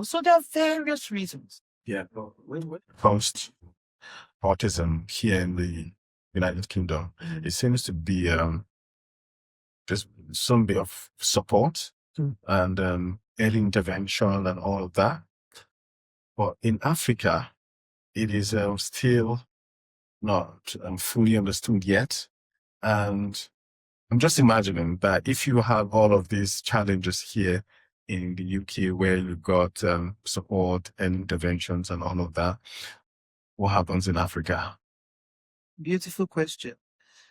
So there are various reasons. Yeah. When it comes to autism here in the United Kingdom, it seems to be just some bit of support and early intervention and all of that. But in Africa, it is still not fully understood yet. And I'm just imagining that if you have all of these challenges here in the UK where you've got support and interventions and all of that, what happens in Africa? Beautiful question.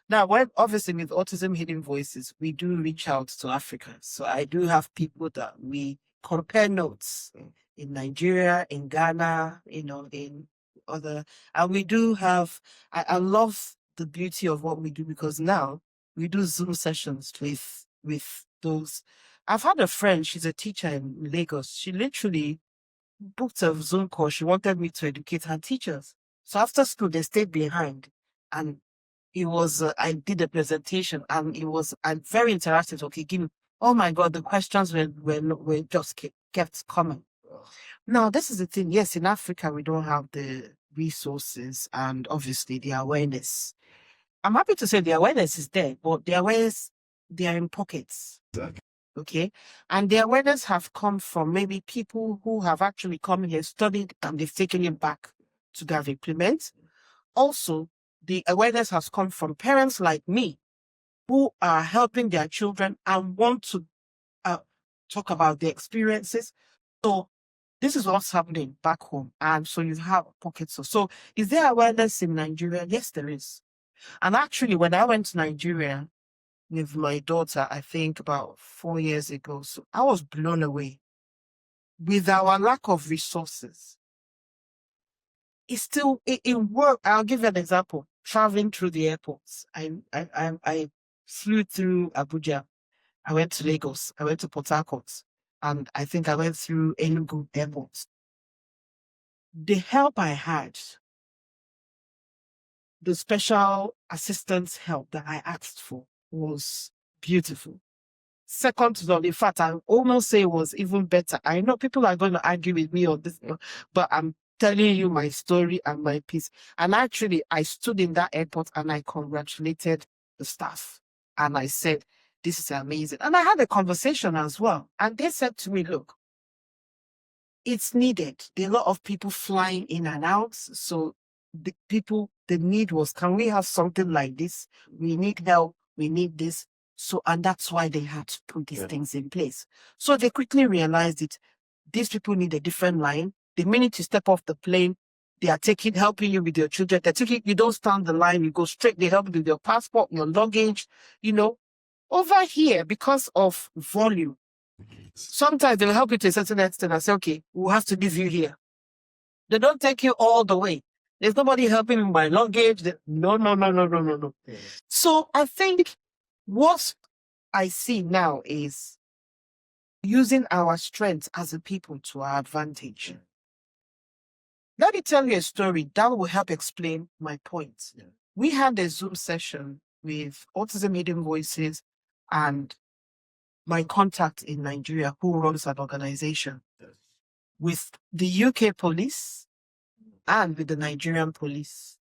Now, obviously with Autism Hidden Voices, we do reach out to Africa. So I do have people that we compare notes in Nigeria, in Ghana, in other, and we do have, I love the beauty of what we do because now we do Zoom sessions with those. I've had a friend, she's a teacher in Lagos. She literally booked a Zoom call. She wanted me to educate her teachers. So after school, they stayed behind and it was, I did a presentation and it was very interactive. Okay, oh my God, the questions were just kept coming. Now, this is the thing. Yes, in Africa, we don't have the resources and obviously the awareness. I'm happy to say the awareness is there, but the awareness, they are in pockets. Exactly. Okay. And the awareness have come from maybe people who have actually come here, studied, and they've taken it back to have implement. Also, the awareness has come from parents like me who are helping their children and want to talk about their experiences. So this is what's happening back home. And so you have pockets of, so is there awareness in Nigeria? Yes, there is. And actually, when I went to Nigeria with my daughter, I think about 4 years ago, so I was blown away with our lack of resources. It's still, it worked. I'll give you an example. Traveling through the airports. I flew through Abuja. I went to Lagos. I went to Port Harcourt. And I think I went through Enugu airports. The help I had, the special assistance help that I asked for was beautiful. Second to none, in fact, I almost say it was even better. I know people are going to argue with me on this, but I'm telling you my story and my piece. And actually, I stood in that airport and I congratulated the staff. And I said, this is amazing. And I had a conversation as well. And they said to me, look, it's needed. There are a lot of people flying in and out. So the need was, can we have something like this? We need help. We need this. So, and that's why they had to put these things in place. So they quickly realized it. These people need a different line. The minute you step off the plane, they are helping you with your children. You don't stand the line, you go straight. They help you with your passport, your luggage, Over here, because of volume, sometimes they'll help you to a certain extent and say, okay, we'll have to leave you here. They don't take you all the way. There's nobody helping me with my luggage. No. So I think what I see now is using our strengths as a people to our advantage. Let me tell you a story that will help explain my point. Yeah. We had a Zoom session with Autism Hidden Voices and my contact in Nigeria who runs an organization with the UK police and with the Nigerian police.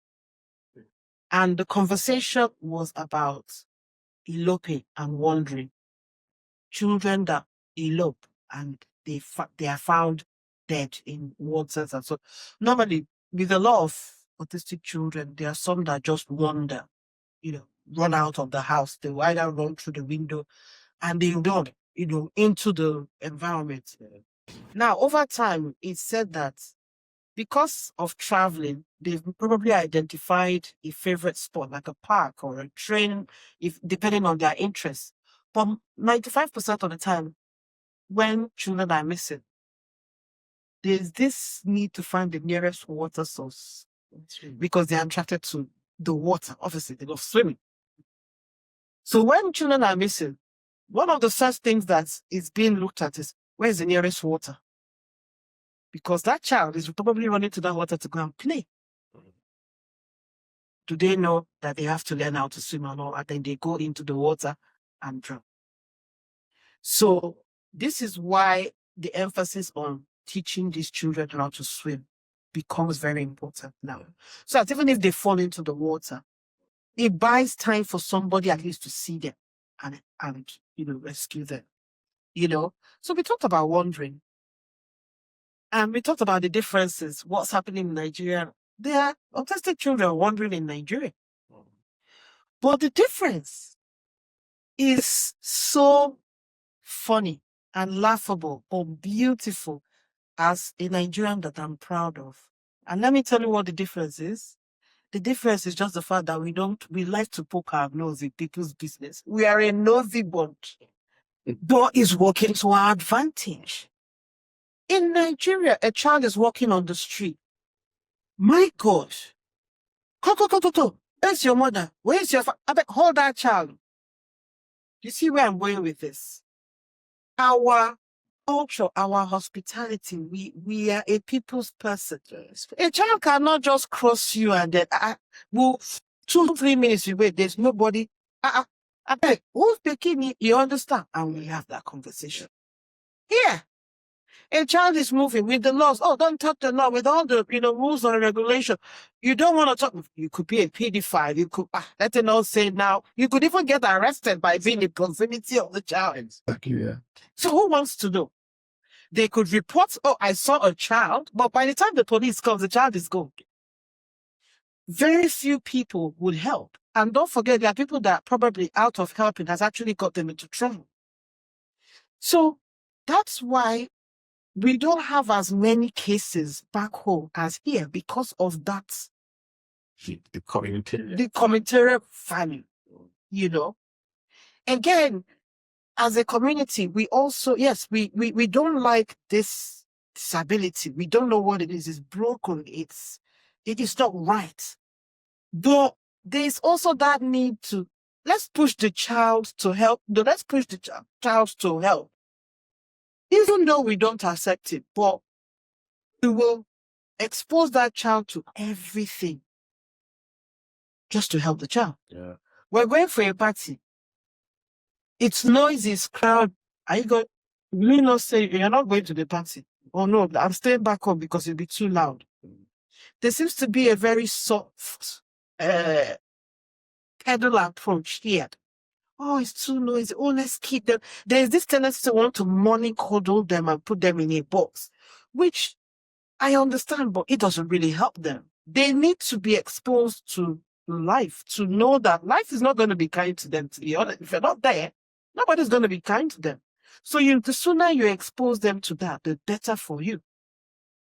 And the conversation was about eloping and wandering. Children that elope and they are found dead in waters. And so normally with a lot of autistic children, there are some that just wander, run out of the house. They will either run through the window and they run, into the environment. Now, over time, it's said that because of traveling, they've probably identified a favorite spot, like a park or a train, depending on their interests. But 95% of the time, when children are missing, there's this need to find the nearest water source because they're attracted to the water. Obviously, they love swimming. So when children are missing, one of the first things that is being looked at is, where's the nearest water? Because that child is probably running to that water to go and play. Do they know that they have to learn how to swim and all? And then they go into the water and drown. So this is why the emphasis on teaching these children how to swim becomes very important now. So that even if they fall into the water, it buys time for somebody at least to see them and rescue them. So we talked about wandering. And we talked about the differences, what's happening in Nigeria. There are autistic children wandering in Nigeria. But the difference is so funny and laughable or beautiful as a Nigerian that I'm proud of. And let me tell you what the difference is. The difference is just the fact that we like to poke our nose in people's business. We are a nosy bunch. But it's working to our advantage. In Nigeria, a child is walking on the street. My God. Go. Where's your mother? Where's your father? Hold that child. You see where I'm going with this? Our culture, our hospitality, we are a people's person. A child cannot just cross you and then move 2-3 minutes you wait. There's nobody. Who's picking me? You understand? And we have that conversation. Here, a child is moving with the laws. Oh, don't touch the law with all the rules and regulation. You don't want to talk. You could be a pedophile. You could let it all say now. You could even get arrested by being in proximity of the child. Exactly, yeah. So who wants to know? They could report, oh, I saw a child, but by the time the police comes, the child is gone. Very few people would help. And don't forget, there are people that probably out of helping has actually got them into trouble. So that's why we don't have as many cases back home as here because of that, The community. the communitarian value, you know. Again, as a community, we also, yes, we don't like this disability. We don't know what it is. It's broken. It is not right. But there's also that need to, let's push the child to help. Let's push the child to help. Even though we don't accept it, but we will expose that child to everything just to help the child. Yeah. We're going for a party. It's noisy, it's crowd. Are you going? Will you not say you're not going to the party? Oh no, I'm staying back home because it'll be too loud. There seems to be a very soft pedal approach here. Oh, it's too noisy. Oh, let's keep them. There's this tendency to want to mollycoddle them and put them in a box, which I understand, but it doesn't really help them. They need to be exposed to life, to know that life is not going to be kind to them, to be honest. If you're not there, nobody's going to be kind to them. So the sooner you expose them to that, the better for you.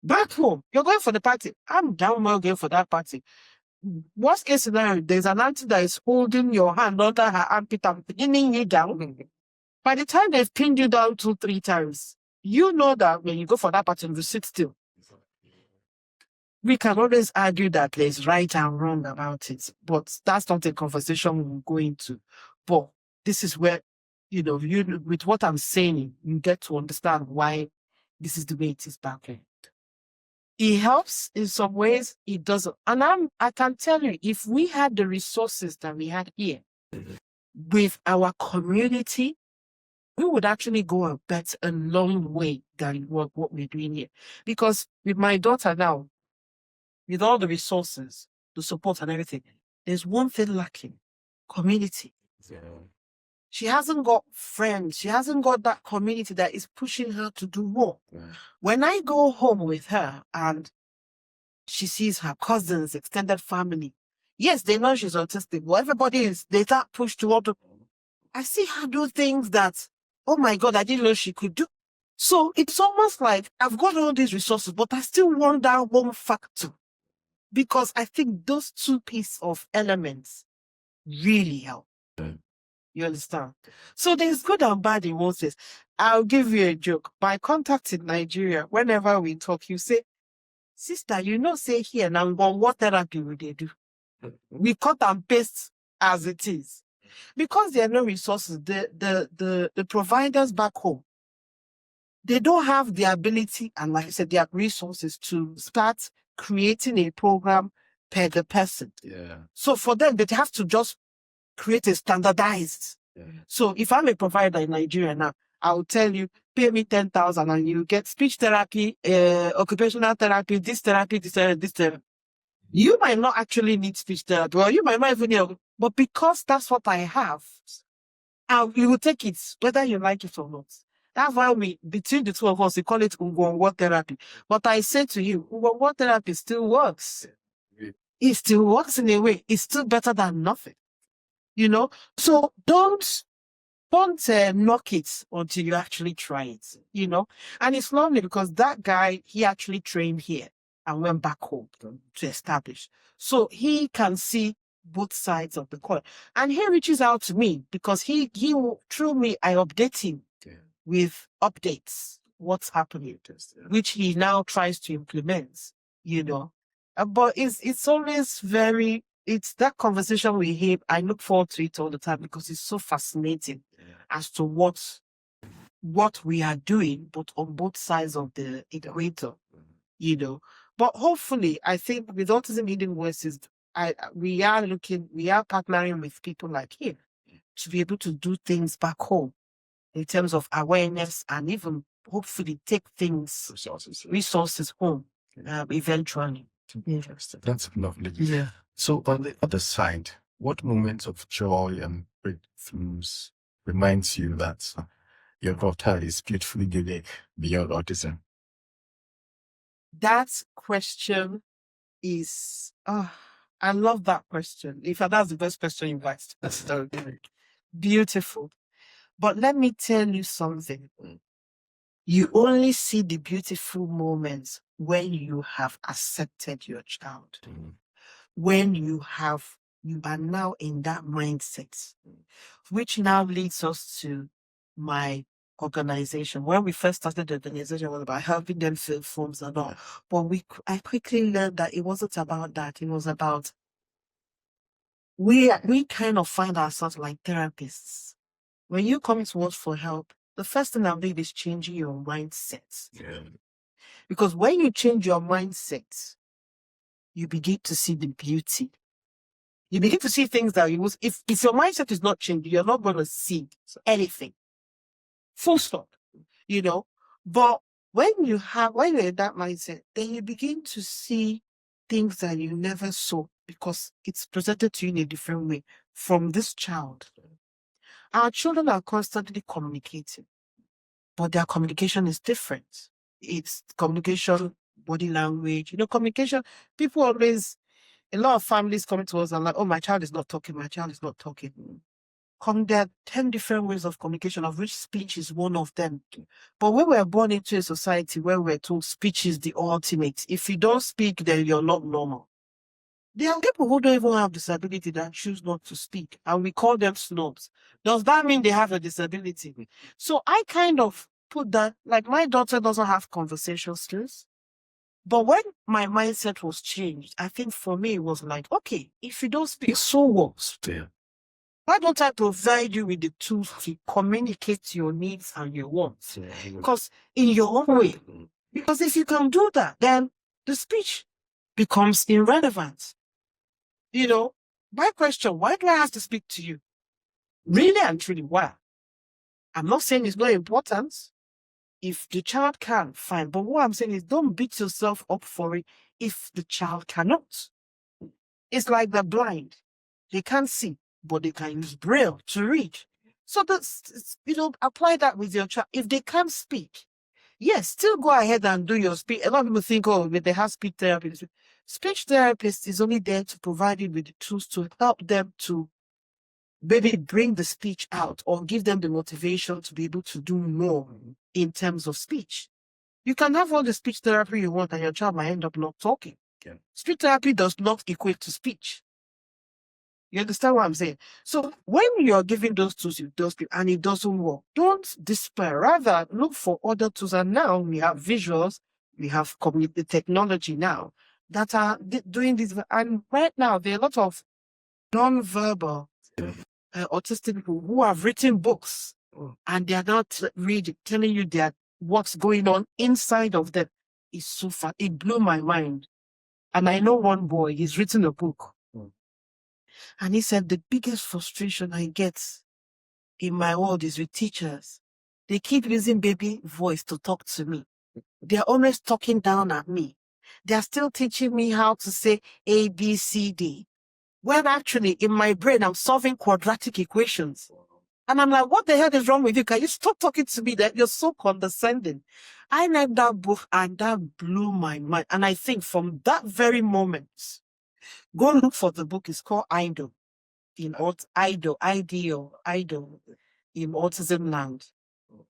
Back home, you're going for the party. I'm down well going for that party. Worst case scenario, there's an auntie that is holding your hand under her armpit and pinning you down. By the time they've pinned you down 2-3 times, you know that when you go for that party, you sit still. We can always argue that there's right and wrong about it, but that's not a conversation we'll go into. But this is where, with what I'm saying, you get to understand why this is the way it is back then. It helps in some ways, it doesn't. And I can tell you, if we had the resources that we had here with our community, we would actually go a long way than what we're doing here. Because with my daughter now, with all the resources, the support and everything, there's one thing lacking: community. Yeah. She hasn't got friends. She hasn't got that community that is pushing her to do more. Yeah. When I go home with her and she sees her cousins, extended family, yes, they know she's autistic, but they start pushed to auto. I see her do things that, oh my God, I didn't know she could do. So it's almost like I've got all these resources, but I still want that one factor. Because I think those two pieces of elements really help. You understand? So there's good and bad in one sense. I'll give you a joke. My contact in Nigeria, whenever we talk, you say, sister, say here now, what therapy would they do? We cut and paste as it is. Because there are no resources, the providers back home, they don't have the ability, and like I said, they have resources to start creating a program per the person. Yeah. So for them, they have to just create a standardized. Yeah. So if I'm a provider in Nigeria now, I'll tell you, pay me 10,000 and you get speech therapy, occupational therapy, this therapy, this therapy. You might not actually need speech therapy, or you might not even need, but because that's what I have, you will take it, whether you like it or not. That's why between the two of us, we call it Ungwongwo therapy. But I say to you, Ungwongwo therapy still works. It still works in a way. It's still better than nothing. So don't knock it until you actually try it, And it's lovely because that guy, he actually trained here and went back home to establish. So he can see both sides of the coin. And he reaches out to me because he through me, I update him with updates, what's happening, which he now tries to implement, But it's always it's that conversation we have. I look forward to it all the time because it's so fascinating as to what we are doing, but on both sides of the equator, But hopefully, I think with Autism Hidden Voices, we are partnering with people like him to be able to do things back home in terms of awareness and even hopefully take resources home eventually. Interesting. That's lovely. Yeah. So on the other side, what moments of joy and breakthroughs reminds you that your daughter is beautifully unique beyond autism? That question is, I love that question. In fact, that's the best question you've asked. That's beautiful. But let me tell you something. You only see the beautiful moments when you have accepted your child. When you are now in that mindset, which now leads us to my organization. When we first started the organization, it was about helping them fill forms and all. But I quickly learned that it wasn't about that. It was about we kind of find ourselves like therapists. When you come to us for help, the first thing I'm doing is changing your mindset. Yeah. Because when you change your mindset, you begin to see the beauty. You begin to see things that you was if your mindset is not changed, you're not going to see anything. Full stop. But when you're in that mindset, then you begin to see things that you never saw because it's presented to you in a different way from this child. Our children are constantly communicating, but their communication is different. It's communication, body language, communication. People always, a lot of families coming to us and like, oh, my child is not talking, There are 10 different ways of communication, of which speech is one of them. But when we're born into a society where we're told speech is the ultimate, if you don't speak, then you're not normal. There are people who don't even have disability that choose not to speak, and we call them snobs. Does that mean they have a disability? So I kind of put that, like my daughter doesn't have conversation skills. But when my mindset was changed, I think for me it was like, okay, if you don't speak, so what? Yeah. Why don't I provide you with the tools to communicate your needs and your wants? Because in your own way. Because if you can do that, then the speech becomes irrelevant. My question, why do I have to speak to you? Really and truly, why? I'm not saying it's not important. If the child can, fine. But what I'm saying is don't beat yourself up for it if the child cannot. It's like the blind. They can't see, but they can use Braille to read. So apply that with your child. If they can't speak, yes, still go ahead and do your speech. A lot of people think, oh, they have speech therapists. Speech therapist is only there to provide you with the tools to help them to maybe bring the speech out or give them the motivation to be able to do more in terms of speech. You can have all the speech therapy you want and your child might end up not talking. Yeah. Speech therapy does not equate to speech. You understand what I'm saying? So when you're giving those tools, and it doesn't work, don't despair. Rather, look for other tools. And now we have visuals, we have community technology now that are doing this. And right now, there are a lot of non-verbal autistic people who have written books and they are not reading, telling you what's going on inside of them. It's so fun. It blew my mind. And I know one boy, he's written a book. And he said, the biggest frustration I get in my world is with teachers. They keep using baby voice to talk to me. They're always talking down at me. They're still teaching me how to say A, B, C, D. When actually in my brain, I'm solving quadratic equations. And I'm like, what the hell is wrong with you? Can you stop talking to me? That you're so condescending. I read that book and that blew my mind. And I think from that very moment, go look for the book. It's called Idol. Idol in Autism Land.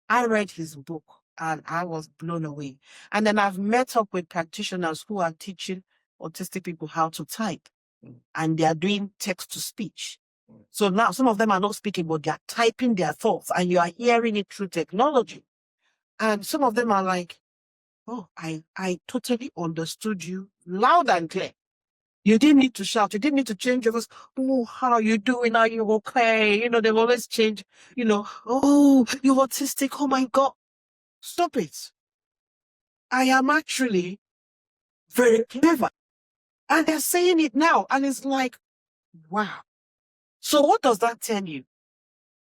I read his book and I was blown away. And then I've met up with practitioners who are teaching autistic people how to type. And they are doing text to speech. So now some of them are not speaking, but they are typing their thoughts and you are hearing it through technology. And some of them are like, oh, I totally understood you loud and clear. You didn't need to shout. You didn't need to change your voice. Oh, how are you doing? Are you okay? They've always changed, oh, you're autistic. Oh my God. Stop it. I am actually very clever. And they're saying it now. And it's like, wow. So what does that tell you?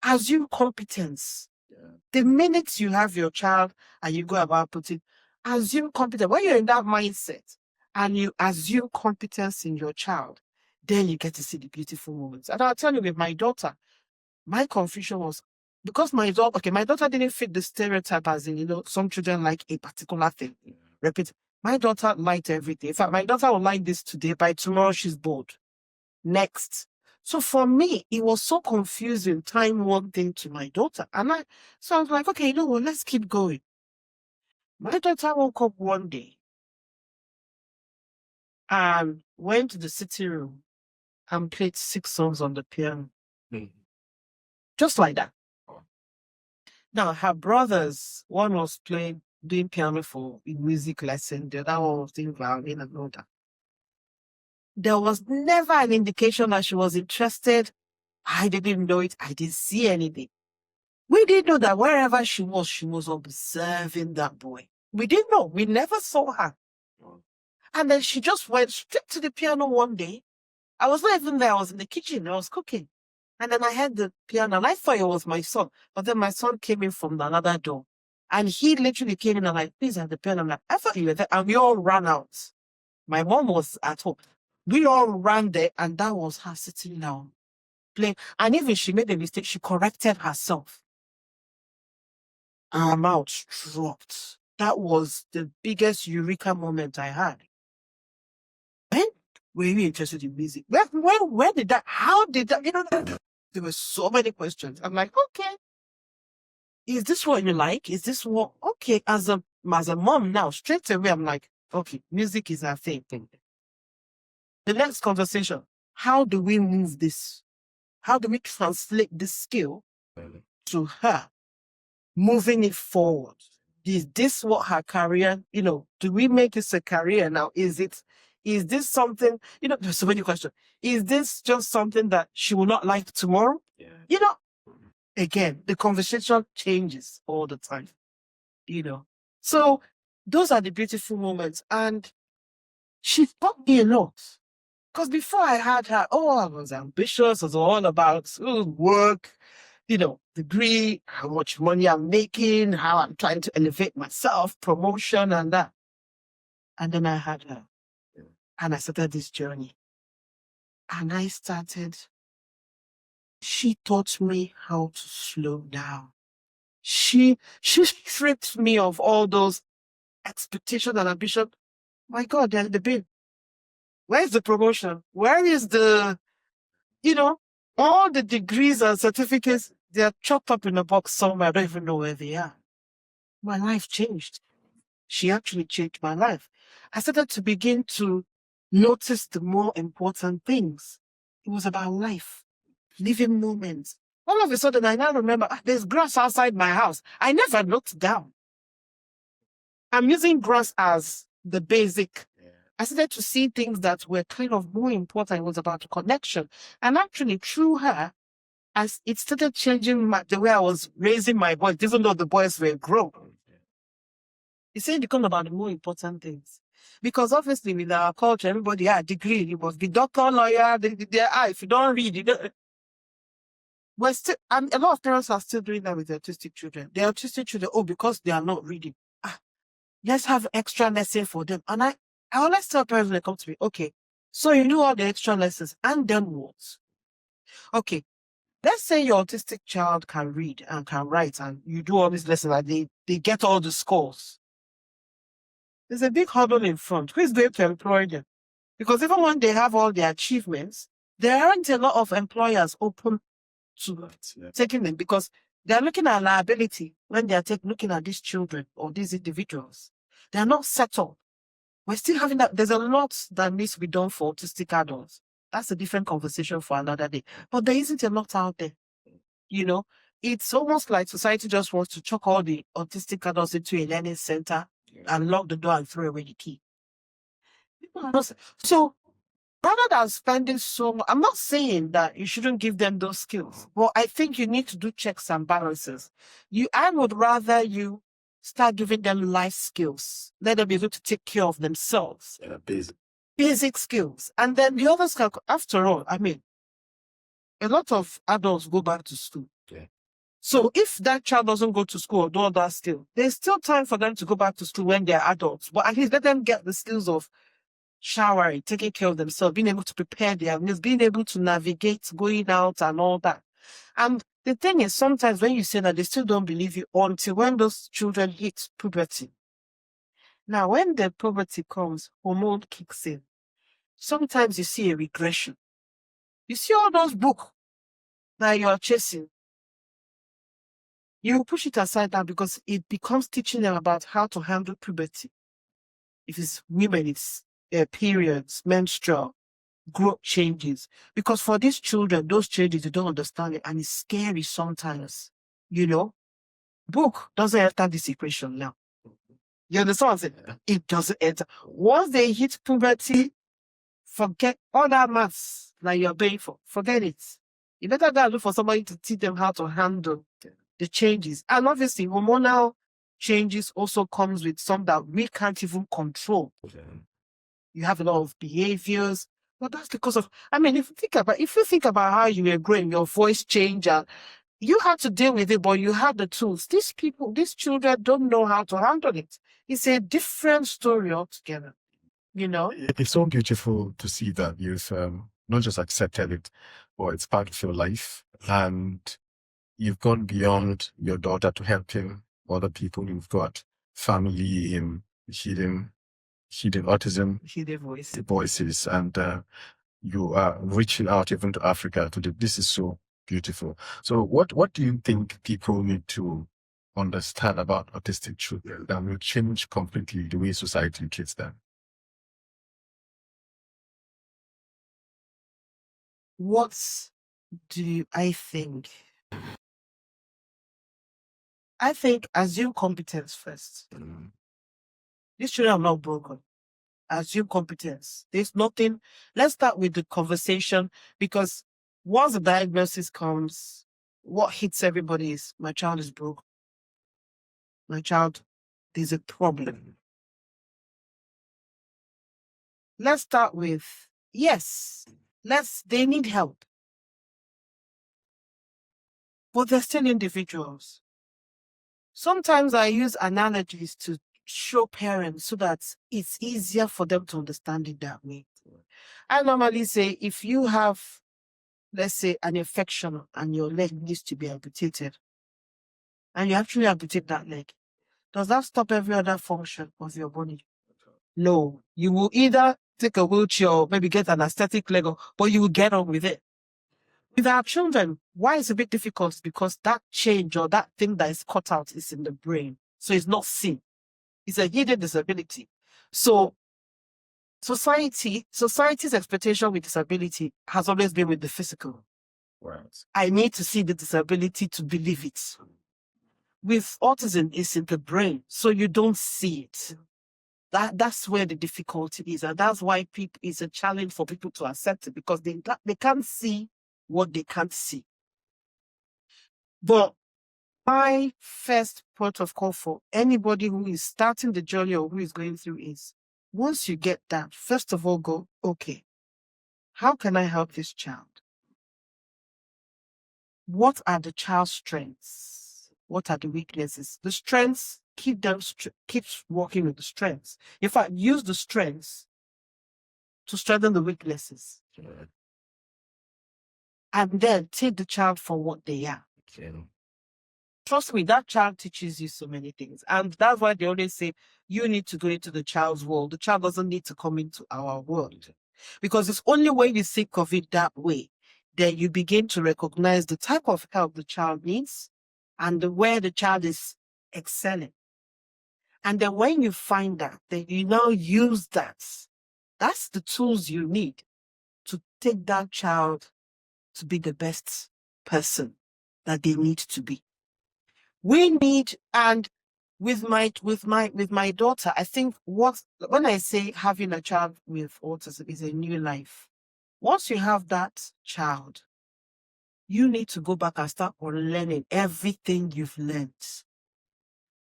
Assume competence. Yeah. The minute you have your child and you go about putting, assume competence. When you're in that mindset and you assume competence in your child, then you get to see the beautiful moments. And I'll tell you, with my daughter, my confusion was because my daughter didn't fit the stereotype as in, some children like a particular thing. Yeah. Repeat. My daughter liked everything. In fact, my daughter will like this today. By tomorrow, she's bored. Next. So for me, it was so confusing tying one thing to my daughter. So I was like, okay, let's keep going. My daughter woke up one day and went to the sitting room and played 6 songs on the piano. Just like that. Now, her brothers, one was doing piano for a music lesson, the other one was doing violin and all that. There was never an indication that she was interested. I didn't know it. I didn't see anything. We didn't know that wherever she was observing that boy. We didn't know. We never saw her. And then she just went straight to the piano one day. I was not even there. I was in the kitchen. I was cooking. And then I heard the piano, and I thought it was my son. But then my son came in from another door. And he literally came in and like, please have the piano. I'm like, I thought you were there. And we all ran out. My mom was at home. We all ran there, and that was her sitting down, playing. And even she made a mistake, she corrected herself. Her mouth dropped. That was the biggest eureka moment I had. When were you interested in music? Where did that, how did that, there were so many questions. I'm like, okay, is this what you like? Is this what, okay, as a mom now, straight away, I'm like, okay, music is our thing. The next conversation, how do we move this? How do we translate this skill to her, moving it forward? Is this what her career, do we make this a career now? Is this something, there's so many questions. Is this just something that she will not like tomorrow? Yeah. Again, the conversation changes all the time, So those are the beautiful moments. And she taught me a lot. Because before I had her, I was ambitious. It was all about work, degree, how much money I'm making, how I'm trying to elevate myself, promotion and that. And then I had her. And I started this journey. And she taught me how to slow down. She stripped me of all those expectations and ambition. My God, there's the bill. Where's the promotion? Where is the, all the degrees and certificates, they're chopped up in a box somewhere. I don't even know where they are. My life changed. She actually changed my life. I started to begin to notice the more important things. It was about life, living moments. All of a sudden, I now remember, there's grass outside my house. I never looked down. I'm using grass as the basic. I started to see things that were kind of more important. It was about connection. And actually, through her, as it started changing the way I was raising my boys, even though the boys were grown. It started to become about the more important things. Because obviously, with our culture, everybody had a degree. You must be doctor, lawyer. If you don't read, you don't. But still, and a lot of parents are still doing that with their autistic children. Their autistic children, because they are not reading. Let's have extra lesson for them. And I always tell parents when they come to me, okay, so you do all the extra lessons, and then what? Okay, let's say your autistic child can read and can write, and you do all these lessons, and they get all the scores. There's a big hurdle in front. Who is going to employ them? Because even when they have all their achievements, there aren't a lot of employers open to taking them, because they're looking at liability when they're looking at these children or these individuals. They're not set up. We're still having that. There's a lot that needs to be done for autistic adults. That's a different conversation for another day. But there isn't a lot out there. It's almost like society just wants to chuck all the autistic adults into a learning center and lock the door and throw away the key. So rather than spending so much, I'm not saying that you shouldn't give them those skills, but I think you need to do checks and balances. I would rather you start giving them life skills. Let them be able to take care of themselves. Basic skills. And then the others can, after all, a lot of adults go back to school. Yeah. So if that child doesn't go to school or do all that skill, there's still time for them to go back to school when they're adults. But at least let them get the skills of showering, taking care of themselves, being able to prepare their meals, being able to navigate, going out and all that. And the thing is, sometimes when you say that, they still don't believe you until when those children hit puberty. Now, when the puberty comes, hormone kicks in. Sometimes you see a regression. You see all those books that you're chasing. You push it aside now because it becomes teaching them about how to handle puberty. If it's women, it's periods, menstrual, growth changes. Because for these children, those changes, they don't understand it, and it's scary sometimes. You know, book doesn't enter this equation now. You understand what I'm saying? It doesn't enter. Once they hit puberty, forget all that maths that you're paying for. Forget it. You better go and look for somebody to teach them how to handle the changes. And obviously, hormonal changes also comes with some that we can't even control. You have a lot of behaviors, but that's because of, I mean, if you think about how you were growing, your voice changed, and you had to deal with it, but you had the tools. These children don't know how to handle it. It's a different story altogether, you know? It's so beautiful to see that you've not just accepted it, but it's part of your life. And you've gone beyond your daughter to helping other people. You've got family in hidden autism Hidden voices, and you are reaching out even to Africa today. This is so beautiful. So what do you think people need to understand about autistic children that will change completely the way society treats them? What do I think? I think assume competence first. These children are not broken. Assume competence. There's nothing. Let's start with the conversation, because once the diagnosis comes, what hits everybody is my child is broken. My child, there's a problem. Let's start with, yes, they need help. But they're still individuals. Sometimes I use analogies to show parents so that it's easier for them to understand it that way. I normally say, if you have, let's say, an infection and your leg needs to be amputated, and you actually amputate that leg, does that stop every other function of your body? No. You will either take a wheelchair or maybe get an aesthetic leg, but you will get on with it. With our children, why it's a bit difficult? Because that change or that thing that is cut out is in the brain. So it's not seen. It's a hidden disability. So society's expectation with disability has always been with the physical. Right. I need to see the disability to believe it. With autism, it's in the brain, so you don't see it. That's where the difficulty is, and that's why it's a challenge for people to accept it, because they can't see what they can't see. But my first port of call for anybody who is starting the journey or who is going through is, once you get that, first of all, go, okay, how can I help this child? What are the child's strengths? What are the weaknesses? The strengths, keep working with the strengths. In fact, use the strengths to strengthen the weaknesses. And then take the child for what they are. Trust me, that child teaches you so many things. And that's why they always say, you need to go into the child's world. The child doesn't need to come into our world. Because it's only when you think of it that way that you begin to recognize the type of help the child needs and where the child is excelling. And then when you find that, then you now use that. That's the tools you need to take that child to be the best person that they need to be. We need, and with my daughter, I think when I say having a child with autism is a new life. Once you have that child, you need to go back and start unlearning everything you've learned.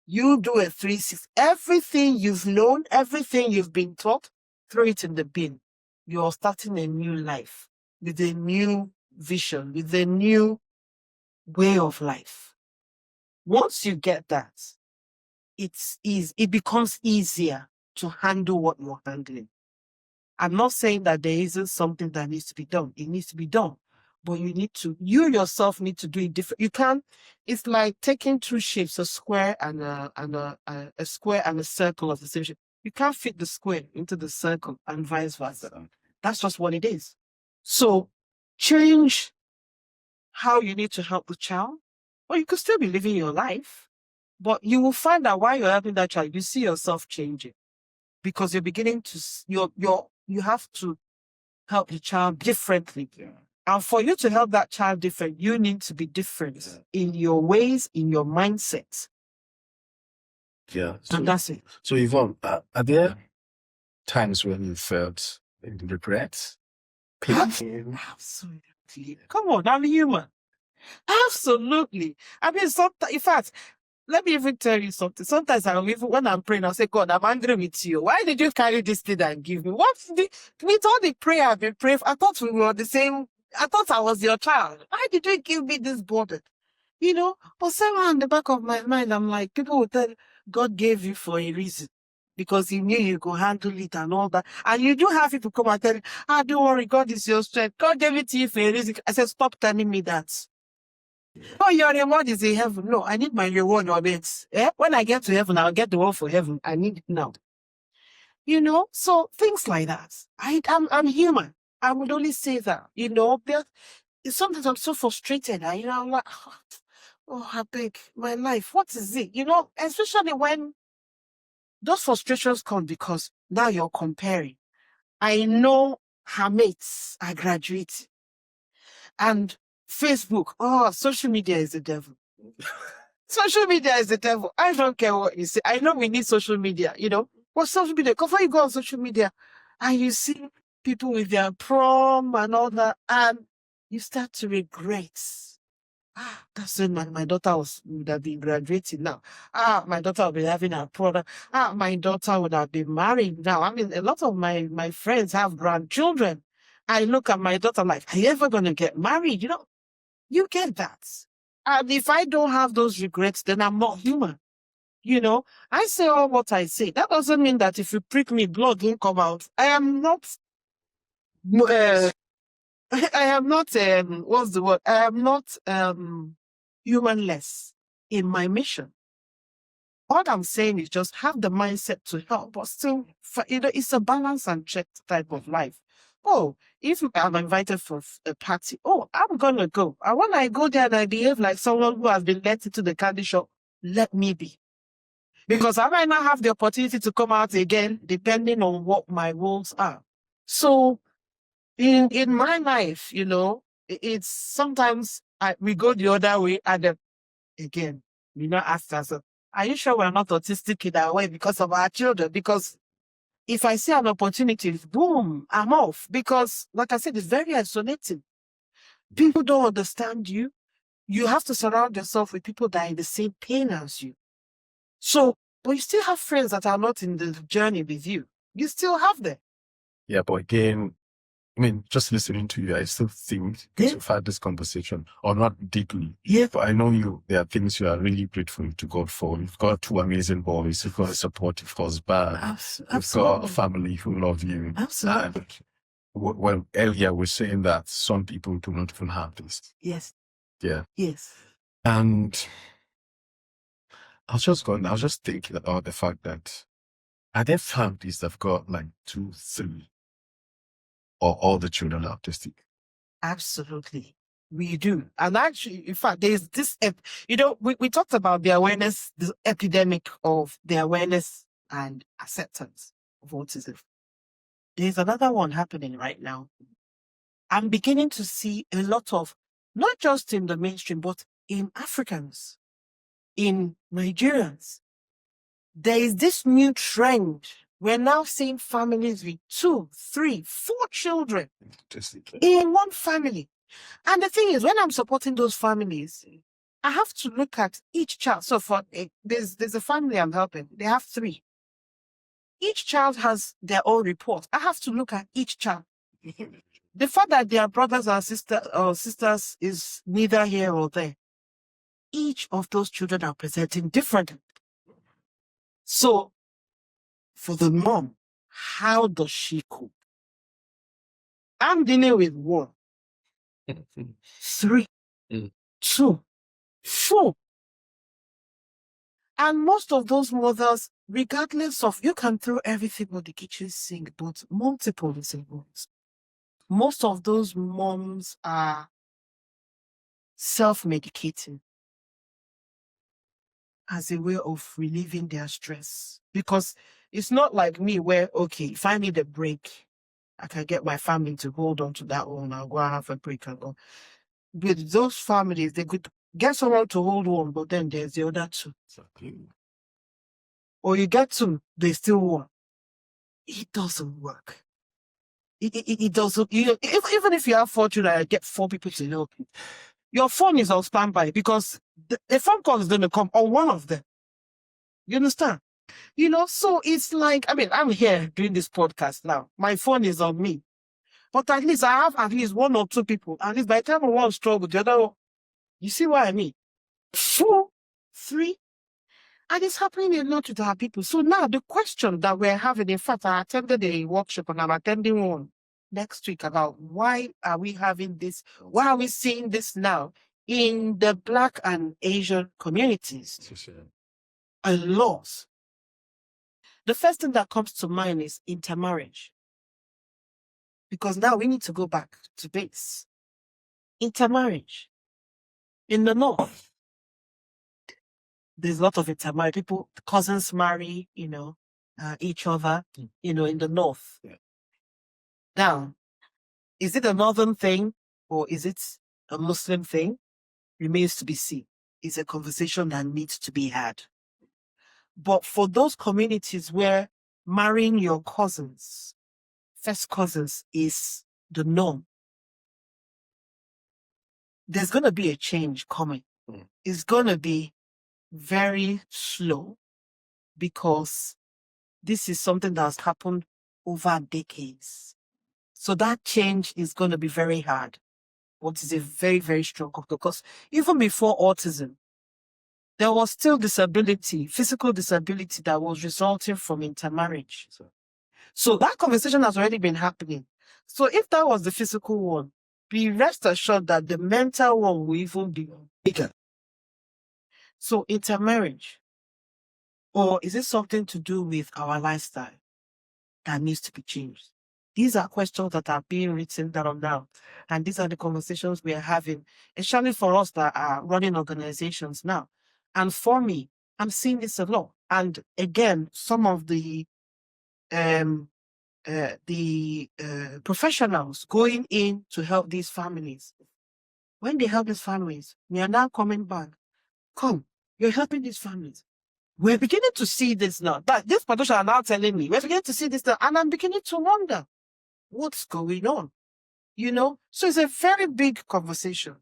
You do a 360. Everything you've known, everything you've been taught, throw it in the bin. You're starting a new life with a new vision, with a new way of life. Once you get that, it becomes easier to handle what you're handling. I'm not saying that there isn't something that needs to be done. It needs to be done. But you yourself need to do it different. You can't, it's like taking two shapes, a square and a square and a circle of the same shape. You can't fit the square into the circle and vice versa. That's just what it is. So change how you need to help the child. Or you could still be living your life, but you will find that while you're helping that child, you see yourself changing because you're beginning to, you have to help the child differently. Yeah. And for you to help that child different, you need to be different in your ways, in your mindset. Yeah. And that's it. So Yvonne, are there times when you felt regret, pain? Absolutely. Come on, I'm human. Absolutely. I mean, sometimes, in fact, let me even tell you something. Sometimes when I'm praying, I'll say, God, I'm angry with you. Why did you carry this thing and give me? With all the prayer I've been praying, I thought we were the same. I thought I was your child. Why did you give me this burden? You know, but somewhere in the back of my mind, I'm like, people will tell God gave you for a reason. Because he knew you could handle it and all that. And you do have people come and tell you, don't worry, God is your strength. God gave it to you for a reason. I said, stop telling me that. Oh, your reward is in heaven. No, I need my reward on it. When I get to heaven, I'll get the one for heaven. I need it now. You know, so things like that. I'm human. I would only say that. You know, sometimes I'm so frustrated. I'm like, oh, I beg, my life. What is it? You know, especially when those frustrations come because now you're comparing. I know her mates are graduating. And Facebook, social media is the devil. Social media is the devil. I don't care what you say. I know we need social media, you know. But social media, before you go on social media and you see people with their prom and all that, and you start to regret. That's when my daughter would have been graduating now. My daughter will be having a product. My daughter would have been married now. I mean, a lot of my friends have grandchildren. I look at my daughter like, are you ever going to get married? You know, you get that. And if I don't have those regrets, then I'm not human. You know, I say all what I say. That doesn't mean that if you prick me, blood won't come out. I am not, I am not, what's the word? I am not humanless in my mission. All I'm saying is just have the mindset to help, but still, you know, it's a balance and check type of life. Oh, if I'm invited for a party, I'm gonna go. And when I go there and I behave like someone who has been let into the candy shop, let me be. Because I might not have the opportunity to come out again, depending on what my roles are. So in my life, you know, it's sometimes we go the other way and then again, we not ask ourselves, are you sure we're not autistic in our way because of our children? Because if I see an opportunity, boom, I'm off. Because like I said, it's very isolating. People don't understand you. You have to surround yourself with people that are in the same pain as you. So, but you still have friends that are not in the journey with you. You still have them. Yeah, but again, I mean, just listening to you, I still think because we've had this conversation, or not deeply. Yeah. But I know there are things you are really grateful to God for. You've got two amazing boys. You've got a supportive husband. Absolutely. You've got a family who love you. Absolutely. And well, earlier we're saying that some people do not even have this. Yes. Yeah. Yes. And I was just thinking about the fact that are there families that have got like 2, 3, or all the children are autistic? Absolutely. We do. And actually, in fact, there's this, you know, we talked about the awareness, the epidemic of the awareness and acceptance of autism. There's another one happening right now. I'm beginning to see a lot of, not just in the mainstream, but in Africans, in Nigerians. There is this new trend. We're now seeing families with 2, 3, 4 children in one family. And the thing is, when I'm supporting those families, I have to look at each child. So there's a family I'm helping. They have 3. Each child has their own report. I have to look at each child. The fact that they are brothers and sisters is neither here or there. Each of those children are presenting differently. So, for the mom, how does she cope? I'm dealing with 1, 3, 2, 4. And most of those mothers, regardless of, you can throw everything on the kitchen sink, but multiple is involved. Most of those moms are self-medicating. as a way of relieving their stress. Because it's not like me where, okay, if I need a break, I can get my family to hold on to that one. I'll go and have a break and go. With those families, they could get someone to hold on, but then there's the other two. Or you get two, they still want. It doesn't work. It doesn't. Even if you have 4 children, I get 4 people to help you. Your phone is on standby because the phone call is going to come on one of them. You understand? So it's like, I mean, I'm here doing this podcast now. My phone is on me. But at least I have at least 1 or 2 people. At least by the time one struggle, the other one, you see what I mean? 4, 3. And it's happening a lot with our people. So now the question that we're having, in fact, I attended a workshop and I'm attending one next week about why are we having this? Why are we seeing this now in the Black and Asian communities? A lot. The first thing that comes to mind is intermarriage. Because now we need to go back to base. Intermarriage. In the North, there's a lot of intermarriage. People, cousins marry, each other, in the North. Yeah. Now, is it a Northern thing or is it a Muslim thing? Remains to be seen. It's a conversation that needs to be had. But for those communities where marrying your cousins, first cousins, is the norm, there's going to be a change coming. It's going to be very slow because this is something that's happened over decades. So that change is going to be very hard. But it's a very, very strong because even before autism, there was still disability, physical disability that was resulting from intermarriage. So that conversation has already been happening. So if that was the physical one, be rest assured that the mental one will even be bigger. So intermarriage, or is it something to do with our lifestyle that needs to be changed? These are questions that are being written down now. And these are the conversations we are having, especially for us that are running organizations now. And for me, I'm seeing this a lot. And again, some of the professionals going in to help these families, when they help these families, we are now coming back. Come, you're helping these families. We're beginning to see this now. That this professional are now telling me, we're beginning to see this now, and I'm beginning to wonder what's going on. So it's a very big conversation.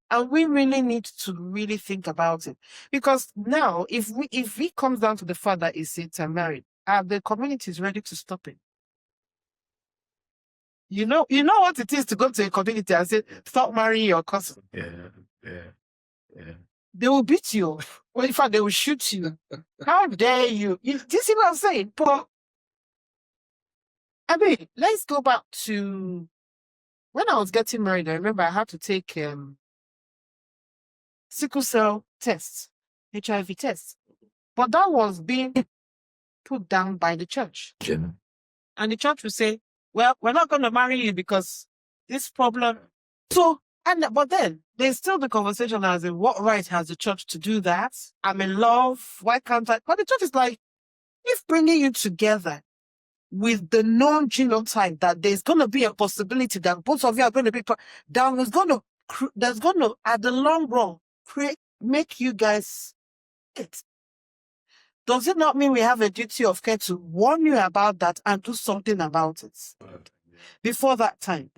And we really need to really think about it. Because now, if we comes down to the fact that it's intermarried, the community is ready to stop it. You know what it is to go to a community and say, stop marrying your cousin. Yeah. They will beat you. Well, in fact, they will shoot you. How dare you? Do you see what I'm saying? But, I mean, let's go back to when I was getting married. I remember I had to take sickle cell tests, HIV tests. But that was being put down by the church. And the church would say, well, we're not going to marry you because this problem. So, but then there's still the conversation as in what right has the church to do that? I'm in love. Why can't I? But the church is like, if bringing you together with the known genotype that there's going to be a possibility that both of you are going to be, there's going to, at the long run, make you guys it. Does it not mean we have a duty of care to warn you about that and do something about it before that time?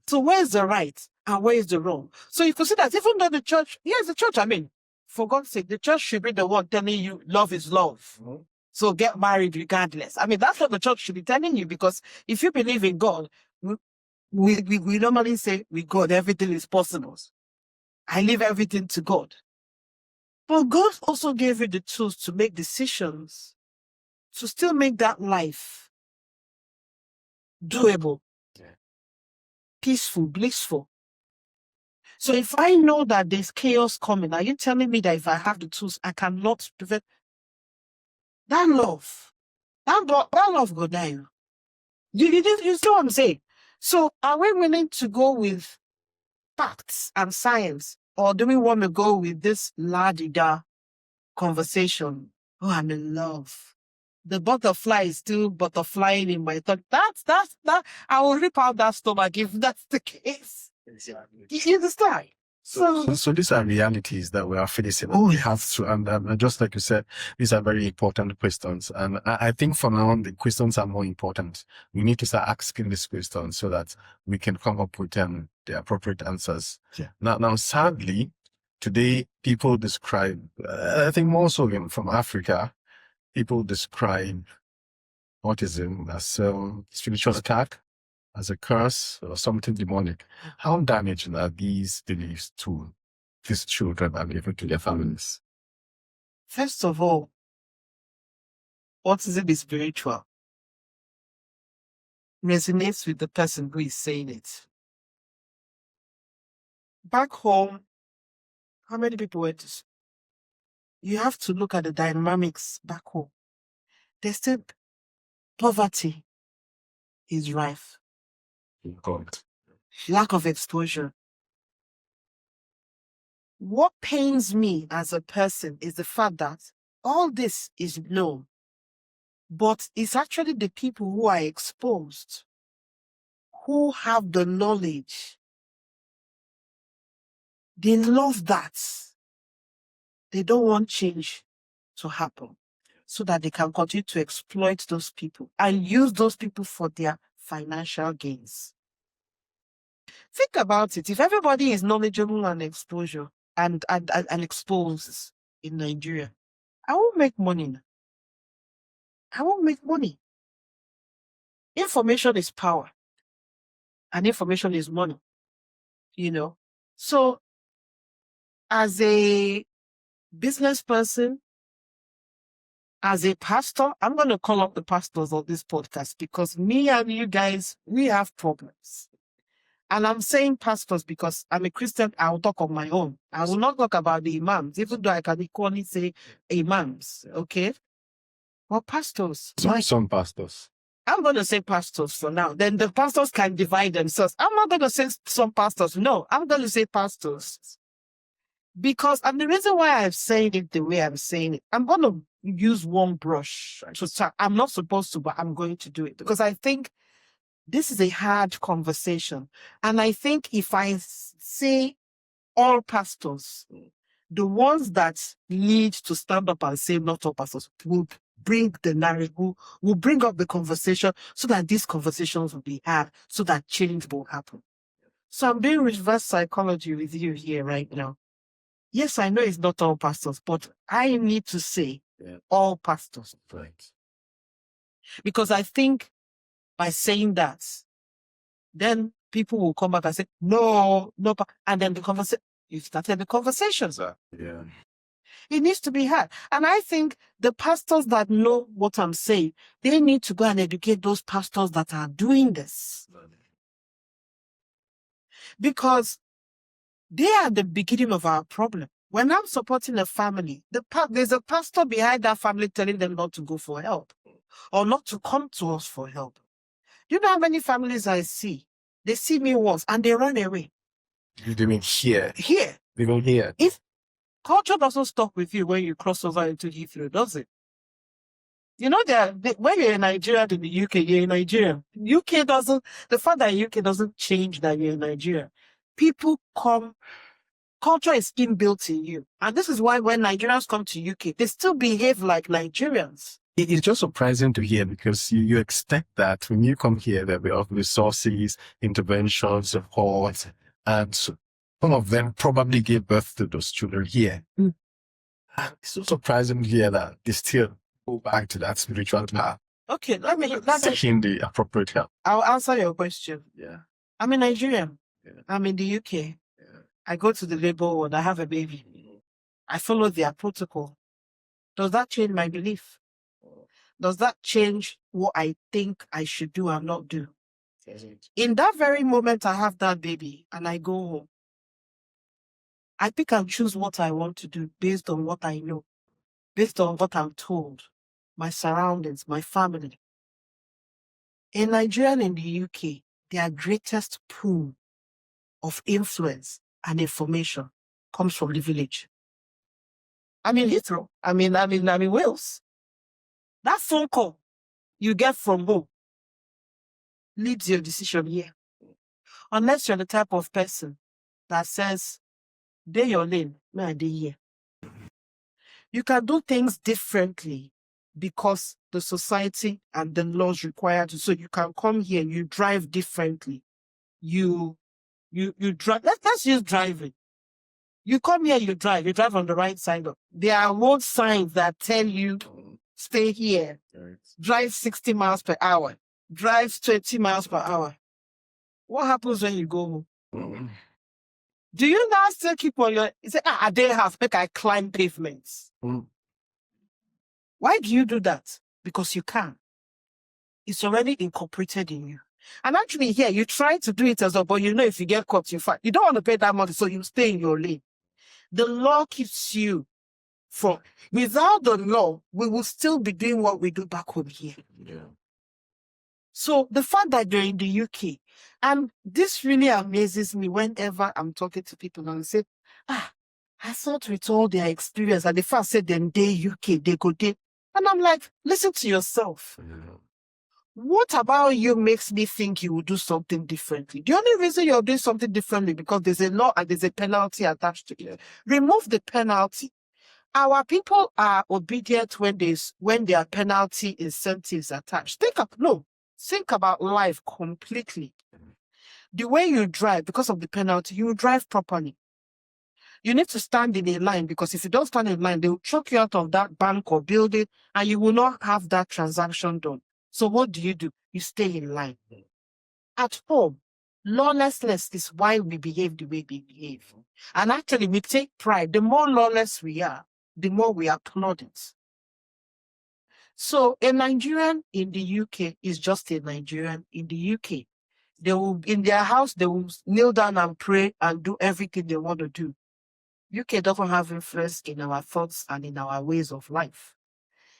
So where's the right and where is the wrong? So you could see that even though the church, I mean, for God's sake, the church should be the one telling you love is love. So get married regardless. I mean, that's what the church should be telling you, because if you believe in God, we normally say with God, everything is possible. I leave everything to God. But God also gave you the tools to make decisions, to still make that life doable, peaceful, blissful. So if I know that there's chaos coming, are you telling me that if I have the tools, I cannot prevent that love? That love go down. You see what I'm saying? So are we willing to go with facts and science, or do we want to go with this la-di-da conversation. Oh, I'm in love. The butterfly is still butterflying in my thought. That. I will rip out that stomach if that's the case. You understand? So these are realities that we are facing. Oh, we have to, and just like you said, these are very important questions. And I think for now, the questions are more important. We need to start asking these questions so that we can come up with the appropriate answers. Yeah. Now, sadly, today people describe, I think more so from Africa, people describe autism as a spiritual attack, as a curse, or something demonic. How damaging are these beliefs to these children and even to their families? First of all, autism is spiritual. Resonates with the person who is saying it. Back home, how many people went to school? You have to look at the dynamics back home. There's still poverty is rife. God. Lack of exposure. What pains me as a person is the fact that all this is known, but it's actually the people who are exposed, who have the knowledge. They love that. They don't want change to happen so that they can continue to exploit those people and use those people for their financial gains. Think about it. If everybody is knowledgeable and exposure and exposed in Nigeria, I won't make money. I won't make money. Information is power. And information is money. So as a business person, as a pastor, I'm going to call up the pastors on this podcast because me and you guys, we have problems. And I'm saying pastors because I'm a Christian. I will talk on my own. I will not talk about the imams, even though I can equally say imams, okay? Well, pastors. Some pastors. I'm going to say pastors for now. Then the pastors can divide themselves. I'm not going to say some pastors. No, I'm going to say pastors. Because, and the reason why I'm saying it the way I'm saying it, I'm going to use one brush to start. I'm not supposed to, but I'm going to do it because I think this is a hard conversation. And I think if I say all pastors, the ones that need to stand up and say not all pastors will bring the narrative, will bring up the conversation so that these conversations will be had, so that change will happen. So I'm doing reverse psychology with you here right now. Yes, I know it's not all pastors, but I need to say all pastors. Right. Because I think by saying that, then people will come back and say, no, and then you started the conversations. Yeah. It needs to be had. And I think the pastors that know what I'm saying, they need to go and educate those pastors that are doing this. Because they are the beginning of our problem. When I'm supporting a family, there's a pastor behind that family telling them not to go for help or not to come to us for help. Do you know how many families I see? They see me once and they run away. You mean here? Here. They don't hear. If culture doesn't stop with you when you cross over into Heathrow, does it? You know, when you're in Nigeria to the UK, you're in Nigeria. The fact that UK doesn't change that you're in Nigeria. People come, culture is inbuilt in you. And this is why when Nigerians come to UK, they still behave like Nigerians. It's just surprising to hear because you expect that when you come here, there will be resources, interventions, support, and some of them probably gave birth to those children here. And it's so surprising to hear that they still go back to that spiritual path. Okay, seeking the appropriate help. I'll answer your question. Yeah. I'm a Nigerian. Yeah. I'm in the UK. Yeah. I go to the labor ward. I have a baby. I follow their protocol. Does that change my belief? Does that change what I think I should do and not do? In that very moment I have that baby and I go home, I pick and choose what I want to do based on what I know, based on what I'm told, my surroundings, my family. In Nigeria and in the UK, their greatest pool of influence and information comes from the village. I'm in Heathrow. I'm in Wales. That phone call you get from home leads your decision here. Unless you're the type of person that says, "Day your lane, may I dey here." You can do things differently because the society and the laws require to. So you can come here, you drive differently. You drive. Let's use driving. You come here, you drive on the right side. There are road signs that tell you stay here, drive 60 miles per hour, drive 20 miles per hour. What happens when you go home? Do you now still keep on your, you say, I didn't have, make I climb pavements. Why do you do that? Because you can. It's already incorporated in you. And actually here, you try to do it as well, but you know if you get caught, you fight. You don't want to pay that money, so you stay in your lane. The law keeps you from, without the law, we will still be doing what we do back home here. Yeah. So the fact that you're in the UK, and this really amazes me whenever I'm talking to people and they say, I thought with all their experience, and the fact said them they UK, they go there. And I'm like, listen to yourself. Yeah. What about you makes me think you will do something differently? The only reason you're doing something differently because there's a law and there's a penalty attached to it. Remove the penalty. Our people are obedient when there are penalty incentives attached. Think about life completely. The way you drive, because of the penalty, you drive properly. You need to stand in a line because if you don't stand in line, they will chuck you out of that bank or building and you will not have that transaction done. So what do? You stay in line. At home, lawlessness is why we behave the way we behave. And actually, we take pride. The more lawless we are, the more we applaud it. So a Nigerian in the UK is just a Nigerian in the UK. They will, in their house, they will kneel down and pray and do everything they want to do. UK doesn't have influence in our thoughts and in our ways of life.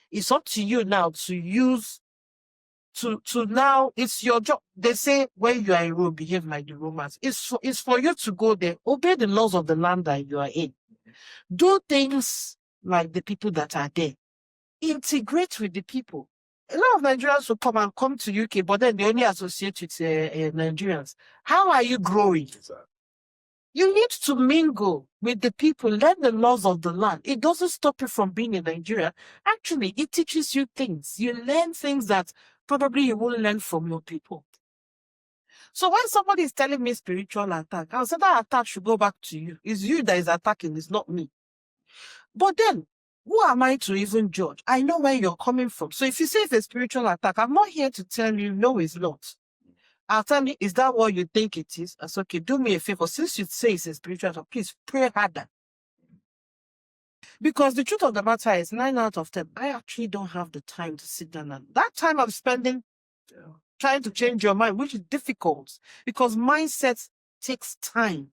It's up to you now to use to now, it's your job. They say when you are in Rome, behave like the Romans. It's for you to go there, obey the laws of the land that you are in. Do things like the people that are there. Integrate with the people. A lot of Nigerians will come to UK, but then they only associate with Nigerians. How are you growing? You need to mingle with the people, learn the laws of the land. It doesn't stop you from being in Nigeria. Actually, it teaches you things. You learn things that probably you won't learn from your people. So when somebody is telling me spiritual attack, I'll say that attack should go back to you. It's you that is attacking, it's not me. But then, who am I to even judge? I know where you're coming from. So if you say it's a spiritual attack, I'm not here to tell you, no, it's not. I'll tell you, is that what you think it is? I said, okay, do me a favor. Since you say it's a spiritual attack, please pray harder. Because the truth of the matter is 9 out of 10, I actually don't have the time to sit down. And that time I'm spending trying to change your mind, which is difficult because mindset takes time.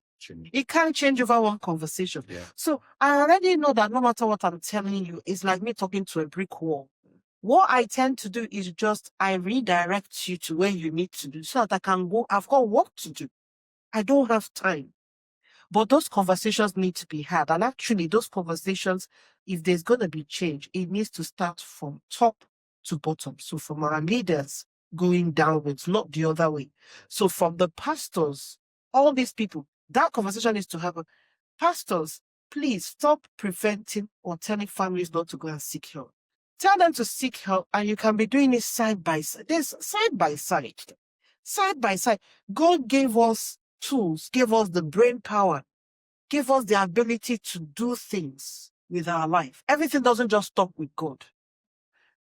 It can't change over one conversation. Yeah. So I already know that no matter what I'm telling you, it's like me talking to a brick wall. What I tend to do is just I redirect you to where you need to do so that I can go. I've got work to do. I don't have time. But those conversations need to be had. And actually, those conversations, if there's going to be change, it needs to start from top to bottom. So from our leaders going downwards, not the other way. So from the pastors, all these people, that conversation needs to happen. Pastors, please stop preventing or telling families not to go and seek help. Tell them to seek help, and you can be doing it side by side. There's side by side. Side by side. God gave us tools, gave us the brain power, gave us the ability to do things with our life. Everything doesn't just stop with God.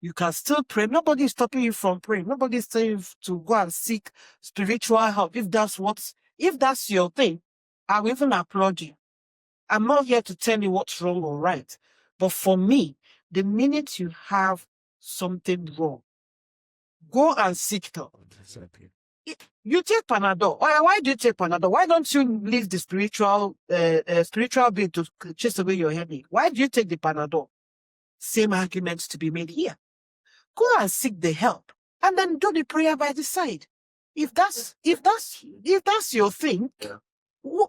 You can still pray. Nobody is stopping you from praying. Nobody is saying to go and seek spiritual help. If that's your thing, I will even applaud you. I'm not here to tell you what's wrong or right. But for me, the minute you have something wrong, go and seek help. You take Panadol. Why do you take Panadol? Why don't you leave the spiritual being to chase away your headache? Why do you take the Panadol? Same arguments to be made here. Go and seek the help, and then do the prayer by the side. If that's your thing,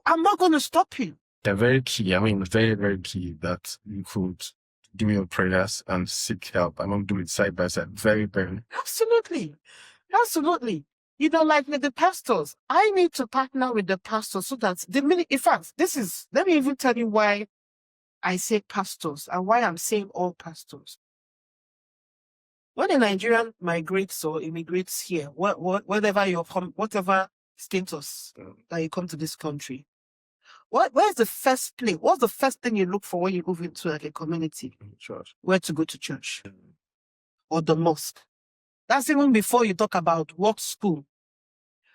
I'm not going to stop you. They're very key. I mean, very, very key that you could do your prayers and seek help. I don't do it side by side. Very, very. Absolutely. Absolutely. You know, like with the pastors, I need to partner with the pastors so that the minute, in fact, let me even tell you why I say pastors and why I'm saying all pastors. When a Nigerian migrates or immigrates here, whatever status that you come to this country, where's the first place? What's the first thing you look for when you move into like a community? Church. Where to go to church or the mosque. That's even before you talk about what school.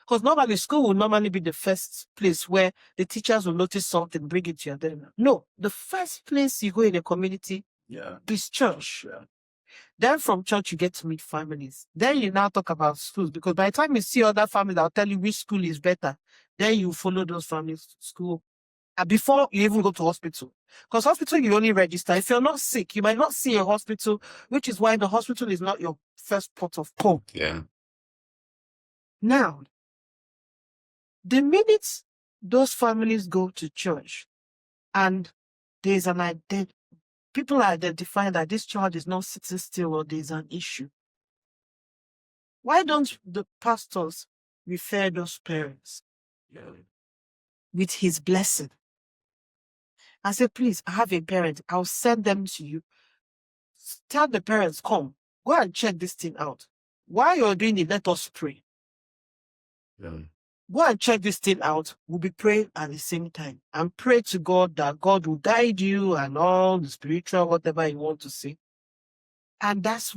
Because normally school will normally be the first place where the teachers will notice something, bring it to your attention. No, the first place you go in a community is church. Yeah. Then from church, you get to meet families. Then you now talk about schools, because by the time you see other families, I'll tell you which school is better. Then you follow those families to school. And before you even go to hospital. Because hospital, you only register. If you're not sick, you might not see a hospital, which is why the hospital is not your first port of call. Yeah. Now, the minute those families go to church and there's an identity, people identify that this child is not sitting still or there's an issue, why don't the pastors refer those parents with his blessing? I say, please, I have a parent. I'll send them to you. Tell the parents, come, go and check this thing out. While you're doing it, let us pray. Yeah. Go and check this thing out. We'll be praying at the same time and pray to God that God will guide you and all the spiritual, whatever you want to say. And that's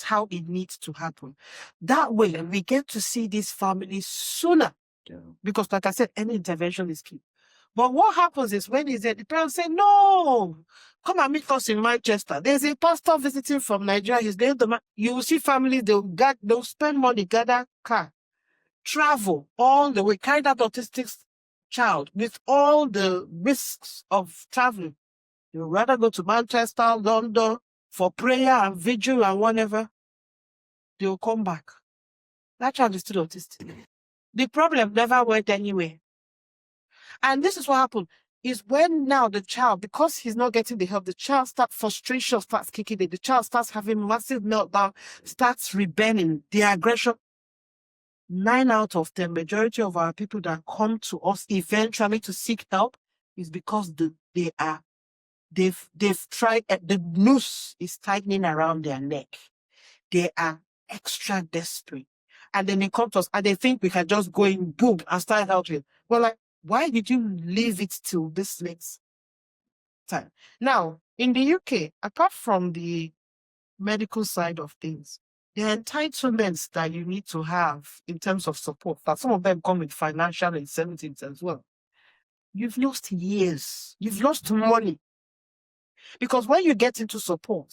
how it needs to happen. That way, we get to see these families sooner. Yeah. Because like I said, any intervention is key. But what happens is when he's there, the parents say, no, come and meet us in Manchester. There's a pastor visiting from Nigeria. He's there. You will see families, they'll spend money, gather car, travel all the way, carry that autistic child with all the risks of traveling. You'd rather go to Manchester, London for prayer and vigil and whatever. They'll come back. That child is still autistic. The problem never went anywhere. And this is what happened, is when now the child, because he's not getting the help, the child frustration starts kicking in. The child starts having massive meltdown, starts rebelling, the aggression. 9 out of 10, majority of our people that come to us eventually to seek help is because they've tried, the noose is tightening around their neck. They are extra desperate. And then they come to us and they think we can just go in, boom, and start helping. Well, like, why did you leave it till this late time? Now, in the UK, apart from the medical side of things, the entitlements that you need to have in terms of support, that some of them come with financial incentives as well. You've lost years. You've lost money. Because when you get into support,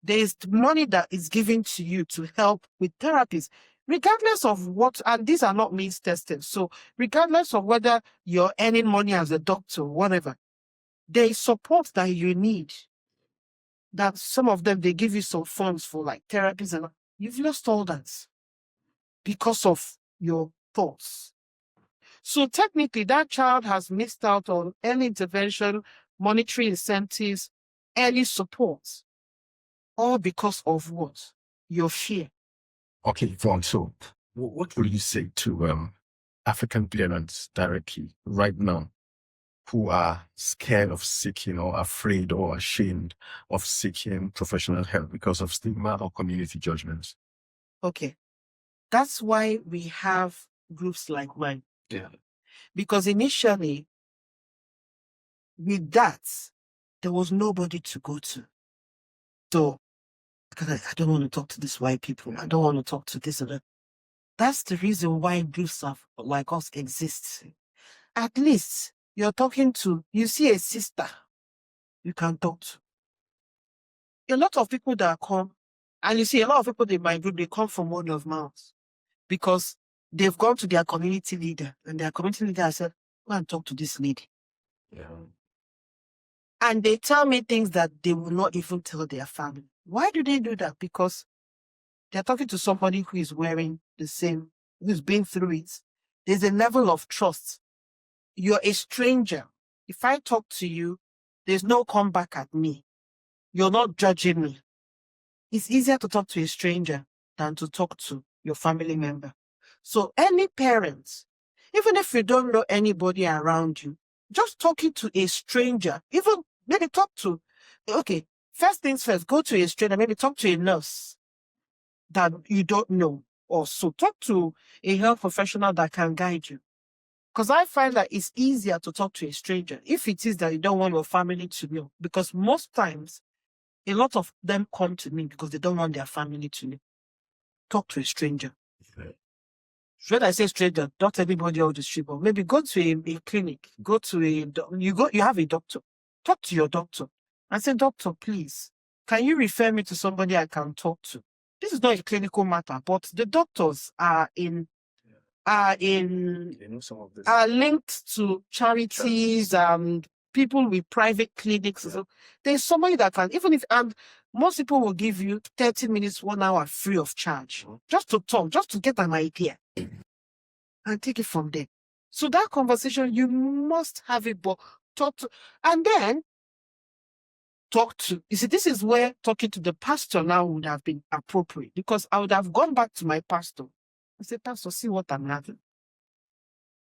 there's money that is given to you to help with therapies, regardless of what, and these are not means tested. So regardless of whether you're earning money as a doctor or whatever, there is support that you need. That some of them, they give you some funds for like therapies, and you've lost all that because of your thoughts. So technically, that child has missed out on early intervention, monetary incentives, early support, all because of what? Your fear. Okay, Yvonne, so what will you say to African parents directly right now who are scared of seeking or afraid or ashamed of seeking professional help because of stigma or community judgments? Okay. That's why we have groups like mine. Yeah. Because initially, with that, there was nobody to go to. So, because I don't want to talk to these white people. I don't want to talk to this or that. That's the reason why groups like us exist. At least you're talking to, you see a sister you can talk to. A lot of people that come, and you see a lot of people in my group, they come from word of mouth because they've gone to their community leader and their community leader has said, go and talk to this lady. Yeah. And they tell me things that they will not even tell their family. Why do they do that? Because they're talking to somebody who is wearing the same, who's been through it. There's a level of trust. You're a stranger. if I talk to you, there's no comeback at me. You're not judging me. It's easier to talk to a stranger than to talk to your family member. So any parents, even if you don't know anybody around you, just talking to a stranger, even maybe okay, first things first, go to a stranger, maybe talk to a nurse that you don't know. Also, talk to a health professional that can guide you. Because I find that it's easier to talk to a stranger if it is that you don't want your family to know. Because most times, a lot of them come to me because they don't want their family to know. Talk to a stranger. When I say stranger, not everybody on the street, but maybe go to a clinic, you have a doctor. Talk to your doctor and say, doctor, please, can you refer me to somebody I can talk to? This is not a clinical matter, but the doctors are linked to charities and people with private clinics. So there's somebody that can, and most people will give you 30 minutes, 1 hour free of charge, just to talk, just to get an idea and take it from there. So that conversation, you must have it, but and then talk to, you see, this is where talking to the pastor now would have been appropriate, because I would have gone back to my pastor and said, pastor, see what I'm having.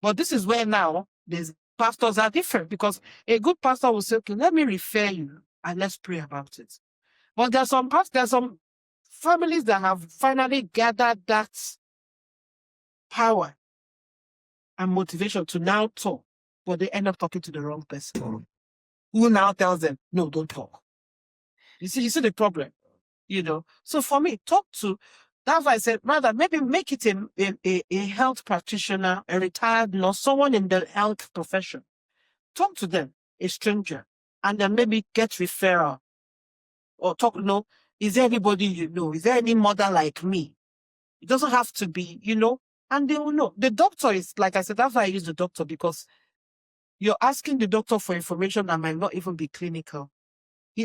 But this is where now these pastors are different, because a good pastor will say, okay, let me refer you and let's pray about it. But there's some families that have finally gathered that power and motivation to now talk, but they end up talking to the wrong person. Who now tells them, no, don't talk. You see the problem, So for me, that's why I said, rather, maybe make it a health practitioner, a retired nurse, someone in the health profession. Talk to them, a stranger, and then maybe get referral. Or is there anybody you know? Is there any mother like me? It doesn't have to be, and they will know. The doctor is, like I said, that's why I use the doctor, because you're asking the doctor for information that might not even be clinical.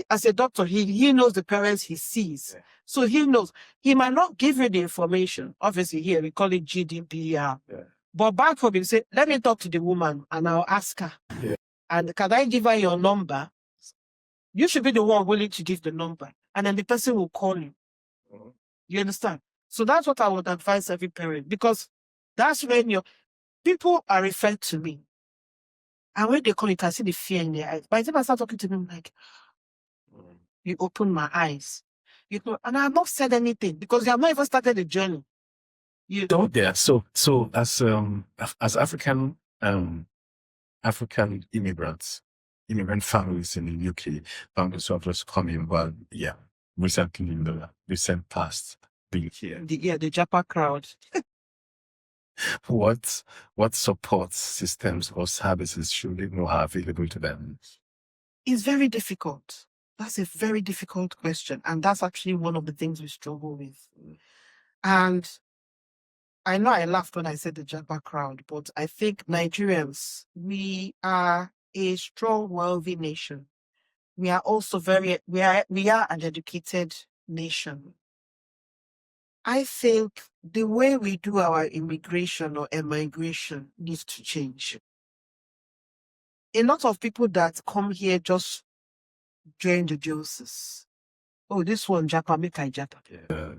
As a doctor, he knows the parents he sees. Yeah. So he knows. He might not give you the information. Obviously, here we call it GDPR. Yeah. But back home, you say, let me talk to the woman and I'll ask her. Yeah. And can I give her your number? You should be the one willing to give the number. And then the person will call you. Mm-hmm. You understand? So that's what I would advise every parent, because that's when people are referred to me. And when they call, you can see the fear in their eyes. By the time I start talking to them, like, you open my eyes. And I have not said anything, because you have not even started the journey. Yeah. So as African immigrant families in the UK, families who have just come in, recently in the recent past, being here. The Japa crowd. What support systems or services should they know are available to them? It's very difficult. That's a very difficult question. And that's actually one of the things we struggle with. And I know I laughed when I said the Japa crowd, but I think Nigerians, we are a strong, wealthy nation. We are also we are an educated nation. I think the way we do our immigration or emigration needs to change. A lot of people that come here just join the diocese. Oh, this one, Japa, make I Japa. Yeah.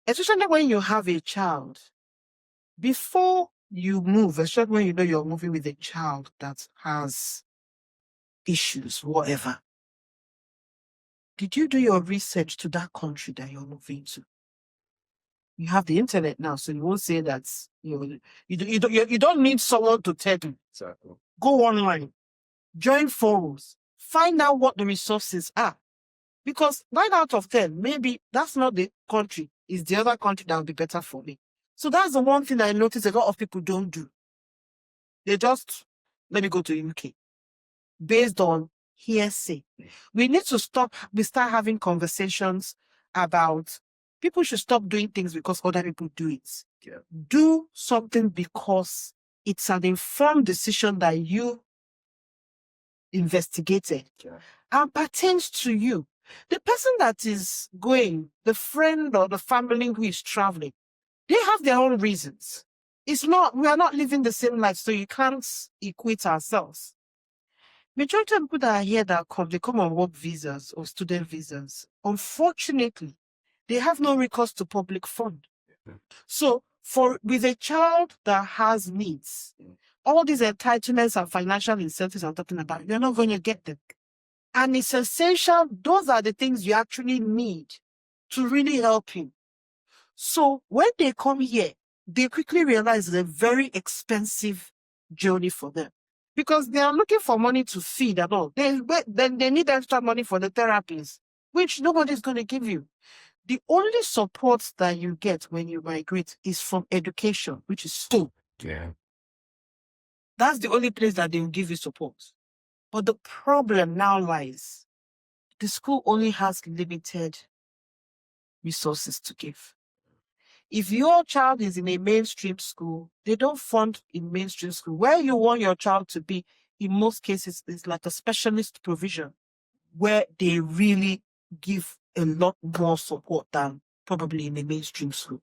Especially when you have a child, before you move, especially when you know you're moving with a child that has issues, whatever, did you do your research to that country that you're moving to? You have the internet now, so you won't say that you don't need someone to tell you. Exactly. Go online, join forums, find out what the resources are. Because 9 out of 10, maybe that's not the country, it's the other country that will be better for me. So that's the one thing I notice a lot of people don't do. They just, let me go to UK, based on hearsay. We need to start having conversations about people should stop doing things because other people do it. Yeah. Do something because it's an informed decision that you investigated and pertains to you. The person that is going, the friend or the family who is traveling, they have their own reasons. It's not, we are not living the same life, so you can't equate ourselves. Majority of people that are here that come, they come on work visas or student visas. Unfortunately, they have no recourse to public fund. So with a child that has needs, all these entitlements and financial incentives I'm talking about, you're not going to get them. And it's essential, those are the things you actually need to really help him. So when they come here, they quickly realize it's a very expensive journey for them because they are looking for money to feed and all. Then they need extra money for the therapies, which nobody's going to give you. The only support that you get when you migrate is from education, which is school. Yeah. That's the only place that they will give you support. But the problem now lies, the school only has limited resources to give. If your child is in a mainstream school, they don't fund in mainstream school. Where you want your child to be, in most cases, is like a specialist provision where they really give a lot more support than probably in a mainstream school.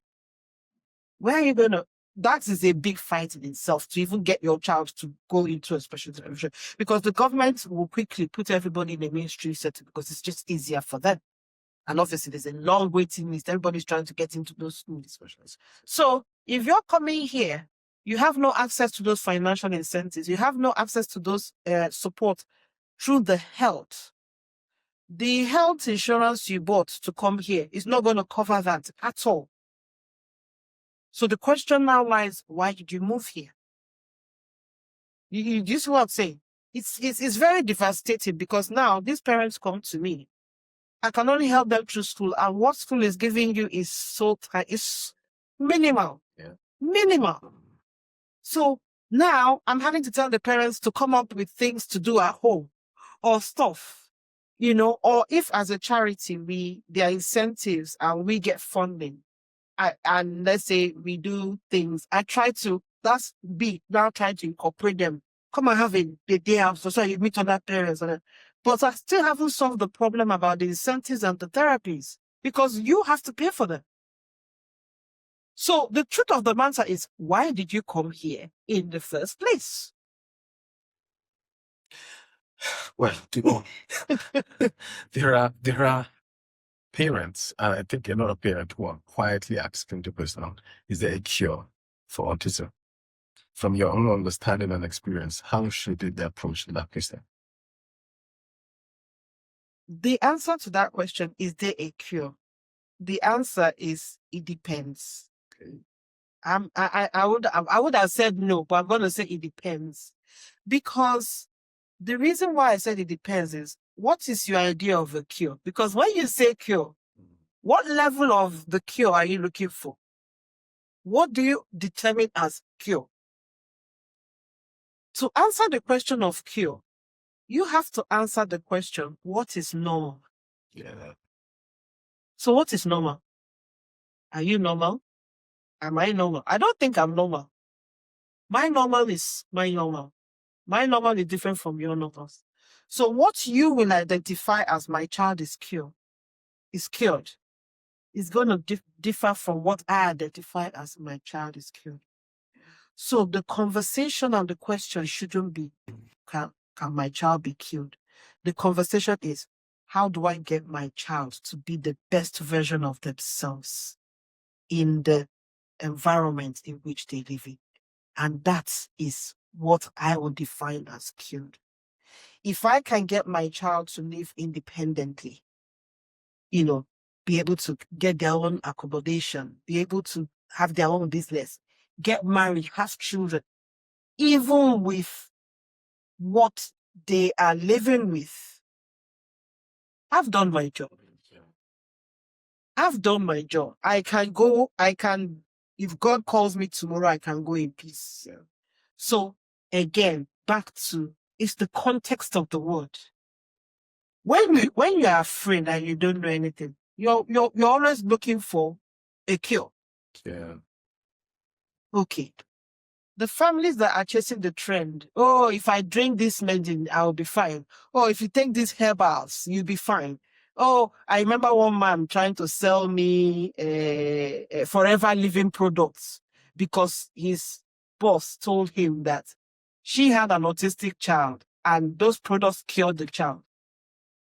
Where are you going to? That is a big fight in itself to even get your child to go into a specialist provision because the government will quickly put everybody in a mainstream setting because it's just easier for them. And obviously, there's a long waiting list. Everybody's trying to get into those school specialists. So if you're coming here, you have no access to those financial incentives. You have no access to those support through the health. The health insurance you bought to come here is not going to cover that at all. So the question now lies, why did you move here? You see what I'm saying? It's very devastating because now these parents come to me. I can only help them through school. And what school is giving you is it's minimal. Yeah. Minimal. So now I'm having to tell the parents to come up with things to do at home or stuff, or if as a charity, there are incentives and we get funding. And let's say we do things. I try to, that's big, now trying to incorporate them. Come and have a day out so you meet other parents. But I still haven't solved the problem about the incentives and the therapies because you have to pay for them. So the truth of the matter is, why did you come here in the first place? Well, there are parents, and I think another parent who are quietly asking the question, is there a cure for autism? From your own understanding and experience, how should they approach that question? The answer to that question, is there a cure? The answer is, it depends. Okay. I would have said no, but I'm going to say it depends. Because the reason why I said it depends is, what is your idea of a cure? Because when you say cure, what level of the cure are you looking for? What do you determine as cure? To answer the question of cure, you have to answer the question, what is normal? Yeah. So what is normal? Are you normal? Am I normal? I don't think I'm normal. My normal is my normal. My normal is different from your normals. So what you will identify as my child is cured, is going to differ from what I identify as my child is cured. So the conversation and the question shouldn't be, can my child be cured? The conversation is, how do I get my child to be the best version of themselves in the environment in which they live in? And that is what I would define as cured. If I can get my child to live independently, be able to get their own accommodation, be able to have their own business, get married, have children, even with what they are living with, I've done my job. I've done my job. If God calls me tomorrow, I can go in peace. Yeah. So again, back to, it's the context of the word. When you are afraid and you don't know anything, you're always looking for a cure. Yeah. Okay. The families that are chasing the trend, oh, if I drink this medicine, I'll be fine. Oh, if you take these herbals, you'll be fine. Oh, I remember one man trying to sell me forever living products because his boss told him that she had an autistic child and those products cured the child.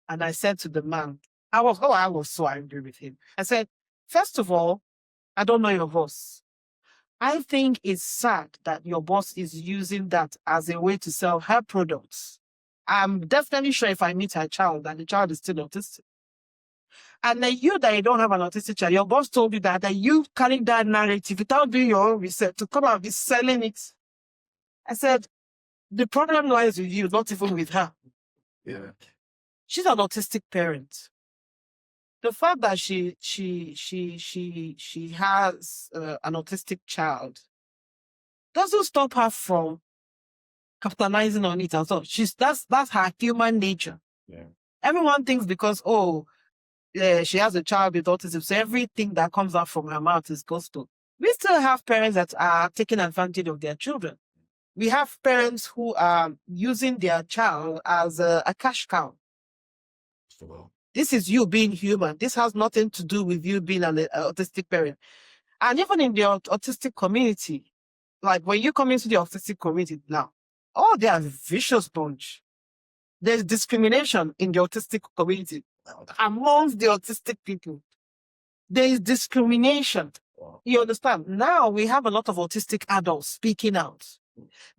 And I said to the man, I was so angry with him. I said, first of all, I don't know your boss. I think it's sad that your boss is using that as a way to sell her products. I'm definitely sure if I meet her child, that the child is still autistic. And then you that you don't have an autistic child, your boss told you that you carrying that narrative without doing your own research to come out and be selling it. I said, the problem lies with you, not even with her. Yeah. She's an autistic parent. The fact that she has an autistic child doesn't stop her from capitalizing on it as well. That's her human nature. Yeah. Everyone thinks because she has a child with autism, so everything that comes out from her mouth is gospel. We still have parents that are taking advantage of their children. We have parents who are using their child as a cash cow. This is you being human. This has nothing to do with you being an autistic parent. And even in the autistic community, like when you come into the autistic community now, they are a vicious bunch. There's discrimination in the autistic community amongst the autistic people. There is discrimination. You understand? Now we have a lot of autistic adults speaking out.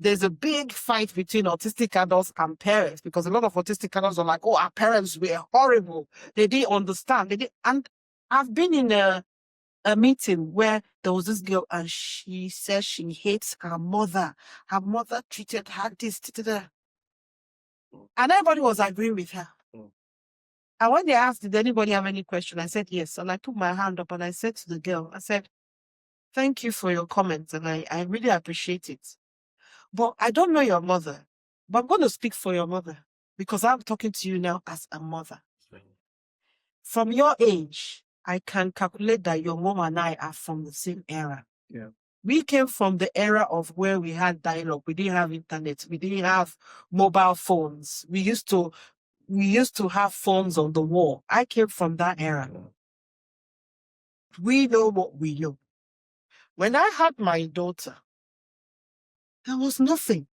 There's a big fight between autistic adults and parents because a lot of autistic adults are like, our parents were horrible. They didn't understand. And I've been in a meeting where there was this girl and she says she hates her mother. Her mother treated her this, and everybody was agreeing with her. And when they asked, did anybody have any question? I said, yes. And I put my hand up and I said to the girl, I said, thank you for your comments. And I really appreciate it. But I don't know your mother, but I'm going to speak for your mother because I'm talking to you now as a mother. From your age, I can calculate that your mom and I are from the same era. Yeah. We came from the era of where we had dialogue. We didn't have internet. We didn't have mobile phones. We used to have phones on the wall. I came from that era. We know what we know. When I had my daughter, there was nothing.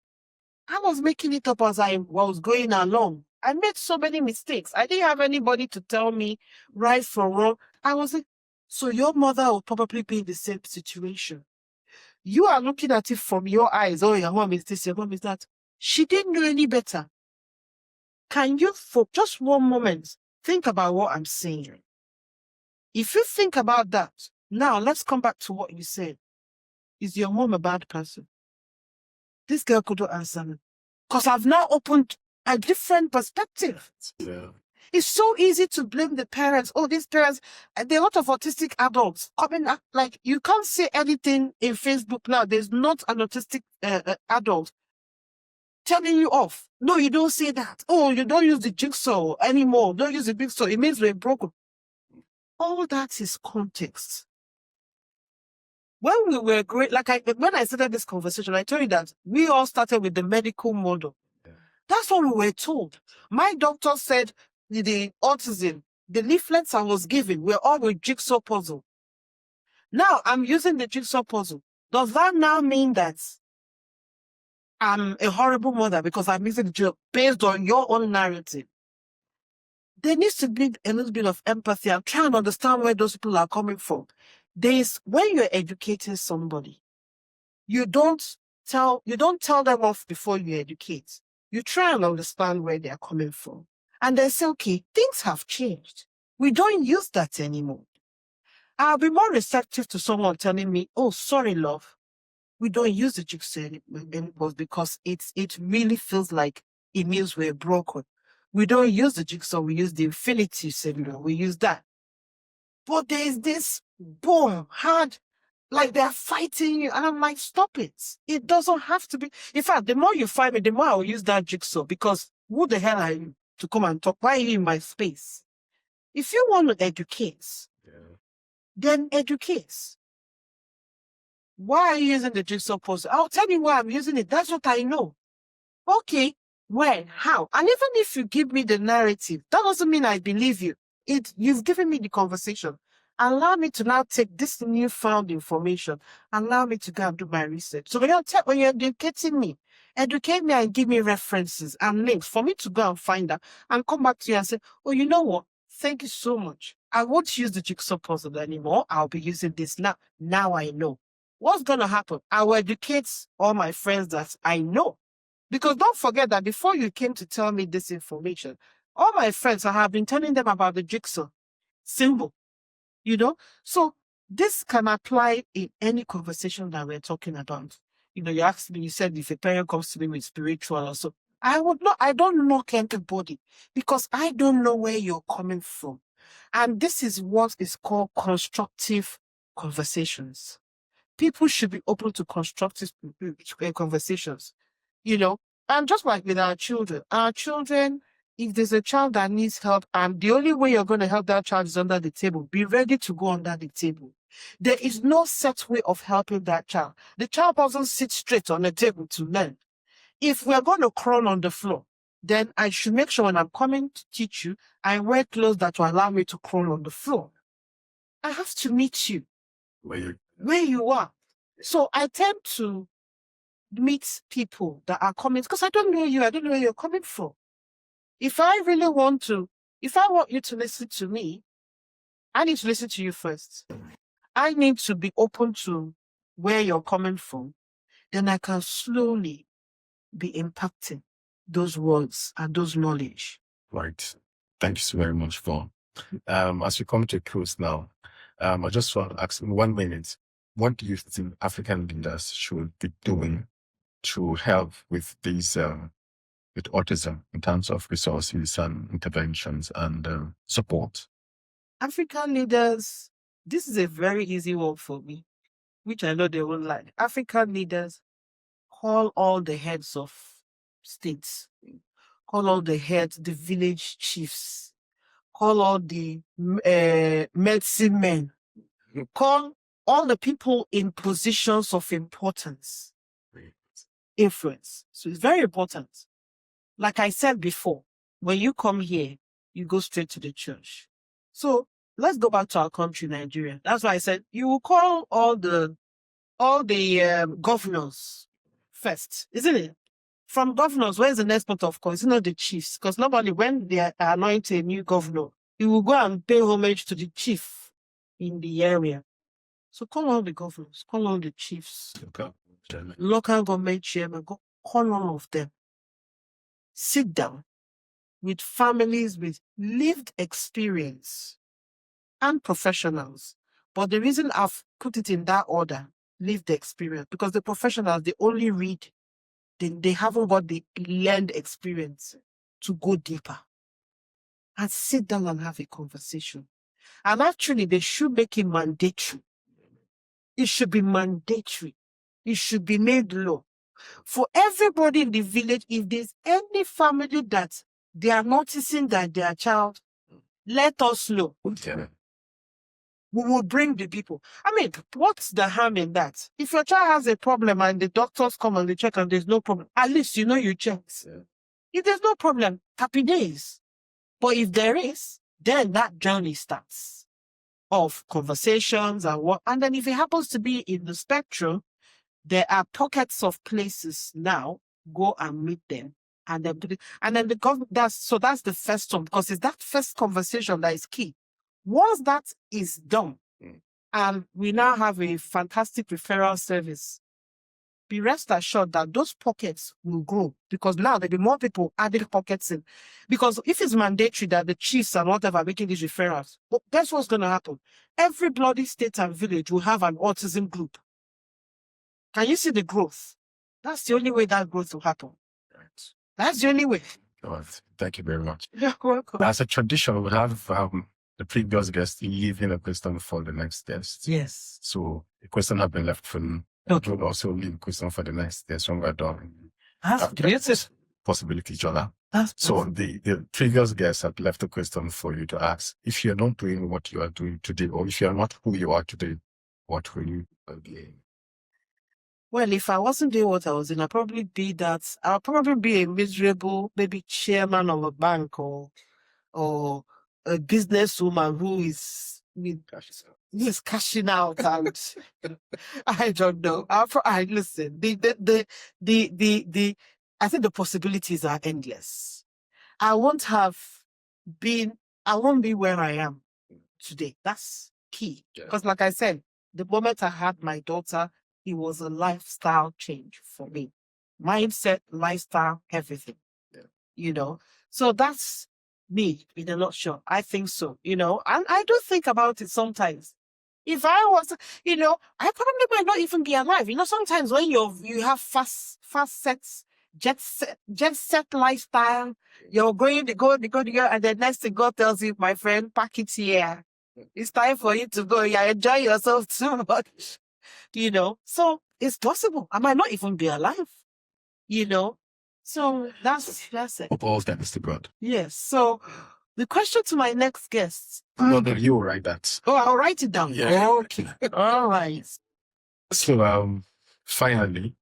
I was making it up as I was going along. I made so many mistakes. I didn't have anybody to tell me right from wrong. I was like, so your mother will probably be in the same situation. You are looking at it from your eyes. Oh, your mom is this, your mom is that. She didn't know any better. Can you, for just one moment, think about what I'm saying? If you think about that, now let's come back to what you said. Is your mom a bad person? This girl couldn't answer me. Because I've now opened a different perspective. Yeah. It's so easy to blame the parents. These parents, there are a lot of autistic adults coming up. Like, you can't say anything in Facebook now. There's not an autistic adult telling you off. No, you don't say that. You don't use the jigsaw anymore. Don't use the jigsaw. It means we're broken. All that is context. When we were great, when I started this conversation, I told you that we all started with the medical model. Yeah. That's what we were told. My doctor said the autism, the leaflets I was given were all with jigsaw puzzle. Now I'm using the jigsaw puzzle. Does that now mean that I'm a horrible mother because I'm using the jigsaw based on your own narrative? There needs to be a little bit of empathy. I'm trying to understand where those people are coming from. When you're educating somebody, you don't tell them off before you educate. You try and understand where they're coming from. And then say, okay, things have changed. We don't use that anymore. I'll be more receptive to someone telling me, oh, sorry, love. We don't use the jigsaw anymore because it really feels like it means we're broken. We don't use the jigsaw, we use the infinity symbol. We use that. But there's this boom, hard, like they're fighting you. And I'm like, stop it. It doesn't have to be. In fact, the more you fight me, the more I will use that jigsaw because who the hell are you to come and talk? Why are you in my space? If you want to educate, then educate. Why are you using the jigsaw puzzle? I'll tell you why I'm using it. That's what I know. Okay, when, how? And even if you give me the narrative, that doesn't mean I believe you. You've given me the conversation. Allow me to now take this newfound information. Allow me to go and do my research. So when you're educating me, educate me and give me references and links for me to go and find out and come back to you and say, oh, you know what? Thank you so much. I won't use the jigsaw puzzle anymore. I'll be using this now. Now I know. What's going to happen? I will educate all my friends that I know. Because don't forget that before you came to tell me this information, all my friends, I have been telling them about the jigsaw symbol, you know? So this can apply in any conversation that we're talking about. You know, you asked me, you said if a parent comes to me with spiritual or so, I don't knock anybody because I don't know where you're coming from. And this is what is called constructive conversations. People should be open to constructive conversations, you know. And just like with our children, if there's a child that needs help and the only way you're going to help that child is under the table, be ready to go under the table. There is no set way of helping that child. The child doesn't sit straight on the table to learn. If we're going to crawl on the floor, then I should make sure when I'm coming to teach you, I wear clothes that will allow me to crawl on the floor. I have to meet you where you are. So I tend to meet people that are coming because I don't know you. I don't know where you're coming from. If I want you to listen to me, I need to listen to you first. I need to be open to where you're coming from. Then I can slowly be impacting those words and those knowledge. Right. Thank you so very much, Yvonne. As we come to a close now, I just want to ask in 1 minute, what do you think African leaders should be doing to help with these with autism in terms of resources and interventions and support? African leaders, this is a very easy one for me, which I know they won't like. African leaders, call all the heads of states, call all the heads, the village chiefs, call all the medicine men, call all the people in positions of importance, influence. So it's very important. Like I said before, when you come here, you go straight to the church. So let's go back to our country, Nigeria. That's why I said you will call all the governors first, isn't it? From governors, where's the next point of call? It's not the chiefs, because normally when they anoint a new governor, you will go and pay homage to the chief in the area. So call all the governors, call all the chiefs, local government chairman, call all of them. Sit down with families with lived experience and professionals. But the reason I've put it in that order, lived experience, because the professionals, they only read, they haven't got the learned experience to go deeper. And sit down and have a conversation. And actually, they should make it mandatory. It should be mandatory. It should be made law. For everybody in the village, if there's any family that they are noticing that their child, let us know. Okay. We will bring the people. I mean, what's the harm in that? If your child has a problem and the doctors come and they check and there's no problem, at least you know you checked. Yeah. If there's no problem, happy days. But if there is, then that journey starts of conversations and then if it happens to be in the spectrum, there are pockets of places now, go and meet them. And then that's the first one, because it's that first conversation that is key. Once that is done, and we now have a fantastic referral service, be rest assured that those pockets will grow, because now there'll be more people adding pockets in. Because if it's mandatory that the chiefs and whatever are making these referrals, well, guess what's going to happen? Every bloody state and village will have an autism group. Can you see the growth? That's the only way that growth will happen. Right. That's the only way. Oh, thank you very much. You're welcome. As a tradition, we have the previous guest leaving a question for the next guest. Yes. So the question has been left for me. Okay. We'll also leave a question for the next guest when we're done. That's great. Possibility, Jola. That's so the previous guest had left a question for you to ask. If you're not doing what you are doing today, or if you're not who you are today, what will you be? Well, if I wasn't doing what I was doing, I'll probably be a miserable, maybe chairman of a bank or a businesswoman who is with this cashing out and I don't know. I listen. I think the possibilities are endless. I won't be where I am today. That's key. Because like I said, the moment I had my daughter, it was a lifestyle change for me. Mindset, lifestyle, everything. You know. So that's me in a nutshell. I think so, and I do think about it sometimes. If I was, I probably might not even be alive. Sometimes when you have fast sets, jet set lifestyle, you're going to go, and the next thing God tells you, my friend, pack it here. It's time for you to go. Yeah, enjoy yourself too much. So it's possible. I might not even be alive. So that's it. Of all thanks to God. Yes. So the question to my next guest. No, you will write that. Oh, I'll write it down. Yeah. Okay. All right. So, finally,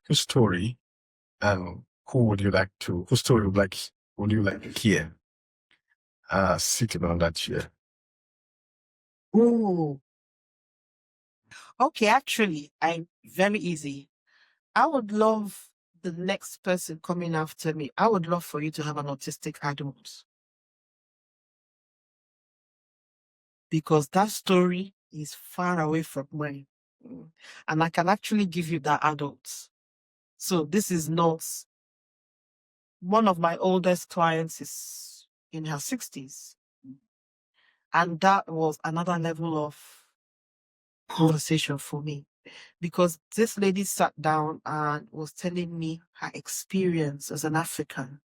whose story, whose story would you like to hear? Sitting on that chair. Oh. Okay, actually, very easy. I would love the next person coming after me. I would love for you to have an autistic adult. Because that story is far away from mine. And I can actually give you that adult. So this is not one of my oldest clients is in her 60s. And that was another level of conversation for me. Because this lady sat down and was telling me her experience as an African.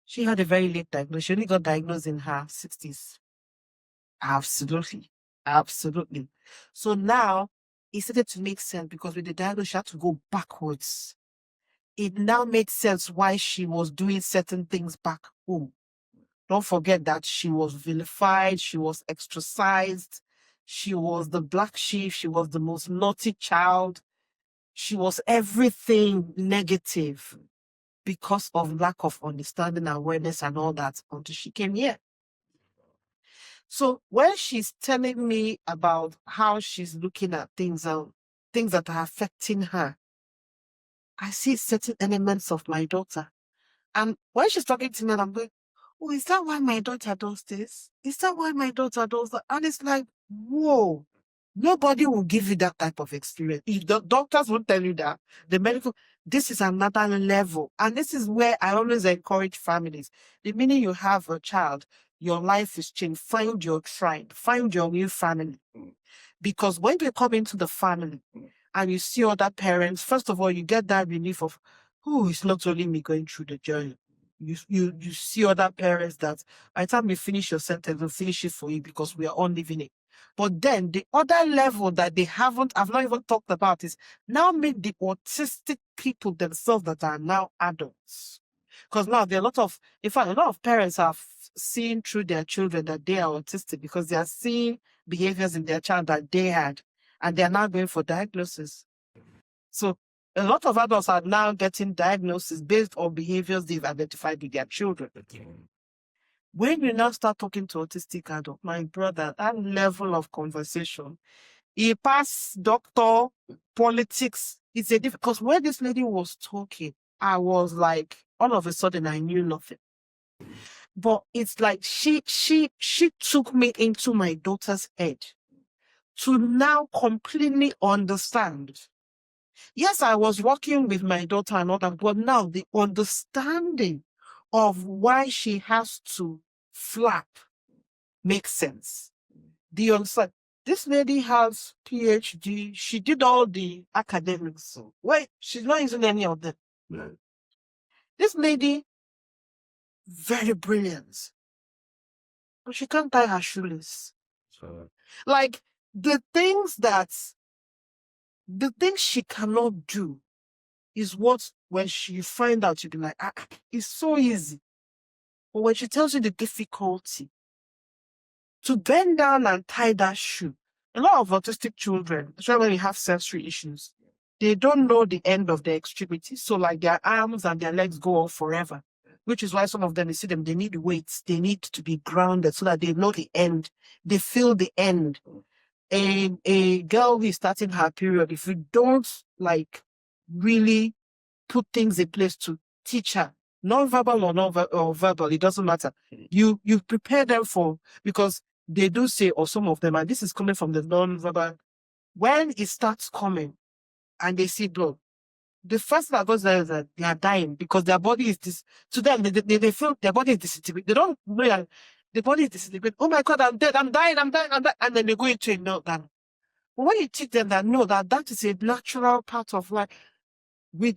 She had a very late diagnosis. She only got diagnosed in her 60s. Absolutely. Absolutely. So now it started to make sense because with the diagnosis, she had to go backwards. It now made sense why she was doing certain things back home. Don't forget that she was vilified, she was ostracized, she was the black sheep, she was the most naughty child, she was everything negative because of lack of understanding, awareness, and all that until she came here. So when she's telling me about how she's looking at things that are affecting her, I see certain elements of my daughter. And when she's talking to me, and I'm going, oh, is that why my daughter does this? Is that why my daughter does that? And it's like, whoa, nobody will give you that type of experience. If the doctors won't tell you that, this is another level. And this is where I always encourage families. The minute you have a child, your life is changed. Find your tribe, find your new family. Because when you come into the family and you see other parents, first of all, you get that relief of, oh, it's not only me going through the journey. You see other parents that by the time you finish your sentence, they'll finish it for you because we are all living it. But then the other level that I've not even talked about is now make the autistic people themselves that are now adults. Because now there are a lot of parents have seen through their children that they are autistic because they are seeing behaviors in their child that they had, and they are now going for diagnosis. So a lot of adults are now getting diagnosis based on behaviors they've identified with their children. When you now start talking to autistic adult, my brother, that level of conversation, he passed doctor, politics. It's a different, because when this lady was talking, I was like, all of a sudden I knew nothing. But it's like she took me into my daughter's head to now completely understand. Yes, I was working with my daughter and all that, but now the understanding of why she has to flap makes sense. Do you understand? This lady has PhD. She did all the academics. Wait, she's not using any of them. No. This lady, very brilliant. But she can't tie her shoelace. Like the things she cannot do is what, when she find out, you'll be like, it's so easy. But when she tells you the difficulty to bend down and tie that shoe, a lot of autistic children, especially when they have sensory issues, they don't know the end of their extremity. So like their arms and their legs go on forever. which is why some of them, you see them, they need weights, they need to be grounded so that they know the end, they feel the end. A girl who is starting her period, if you don't like really put things in place to teach her, non-verbal or verbal, it doesn't matter. You prepare them for, because they do say, or some of them, and this is coming from the non-verbal, when it starts coming and they see blood, the first thing that goes there is that they are dying because their body is to them, they feel their body is disintegrating. They don't know that the body is disintegrating. Oh my God, I'm dead, I'm dying. And then they go into a meltdown. But when you teach them that, no, that is a natural part of life. We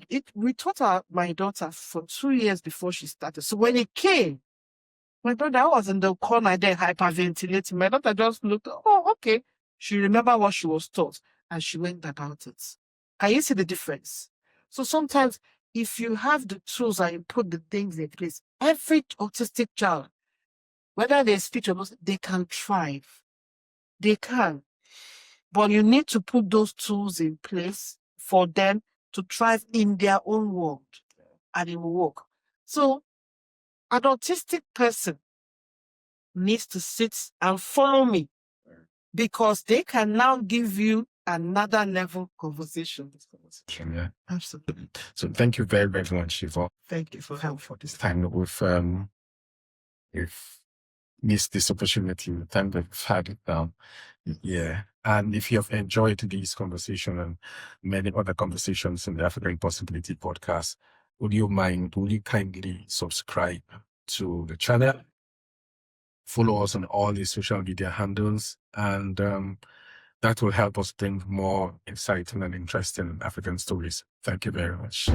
taught my daughter for 2 years before she started. So when it came, my brother was in the corner there hyperventilating. My daughter just looked, oh, okay. She remembered what she was taught and she went about it. Can you see the difference? So sometimes if you have the tools and you put the things in place, every autistic child, whether they speak or not, they can thrive. They can. But you need to put those tools in place for them to thrive in their own world, and it will work. So an autistic person needs to sit and follow me, because they can now give you another level conversation. Yeah, Absolutely. so thank you very, very much, Yvonne, Thank you for help. for this time. We've missed this opportunity, the time that we've had it now. Yeah. And if you have enjoyed this conversation and many other conversations in the African Possibility podcast, would you kindly subscribe to the channel? Follow us on all the social media handles, and that will help us bring more exciting and interesting African stories. Thank you very much.